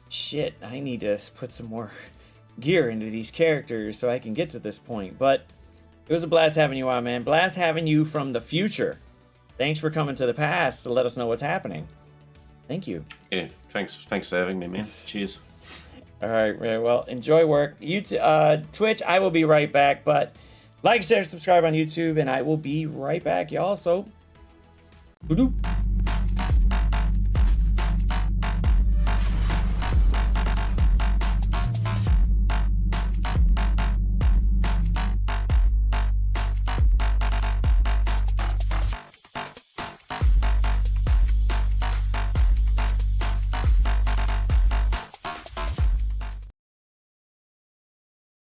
S1: shit, I need to put some more gear into these characters so I can get to this point. But it was a blast having you on, man. Blast having you from the future. Thanks for coming to the past to let us know what's happening. Thank you.
S2: Yeah, thanks for having me, man. Cheers.
S1: All right, well, enjoy work. YouTube, Twitch, I will be right back, but like, share, subscribe on YouTube, and I will be right back, y'all. So, doo-doo.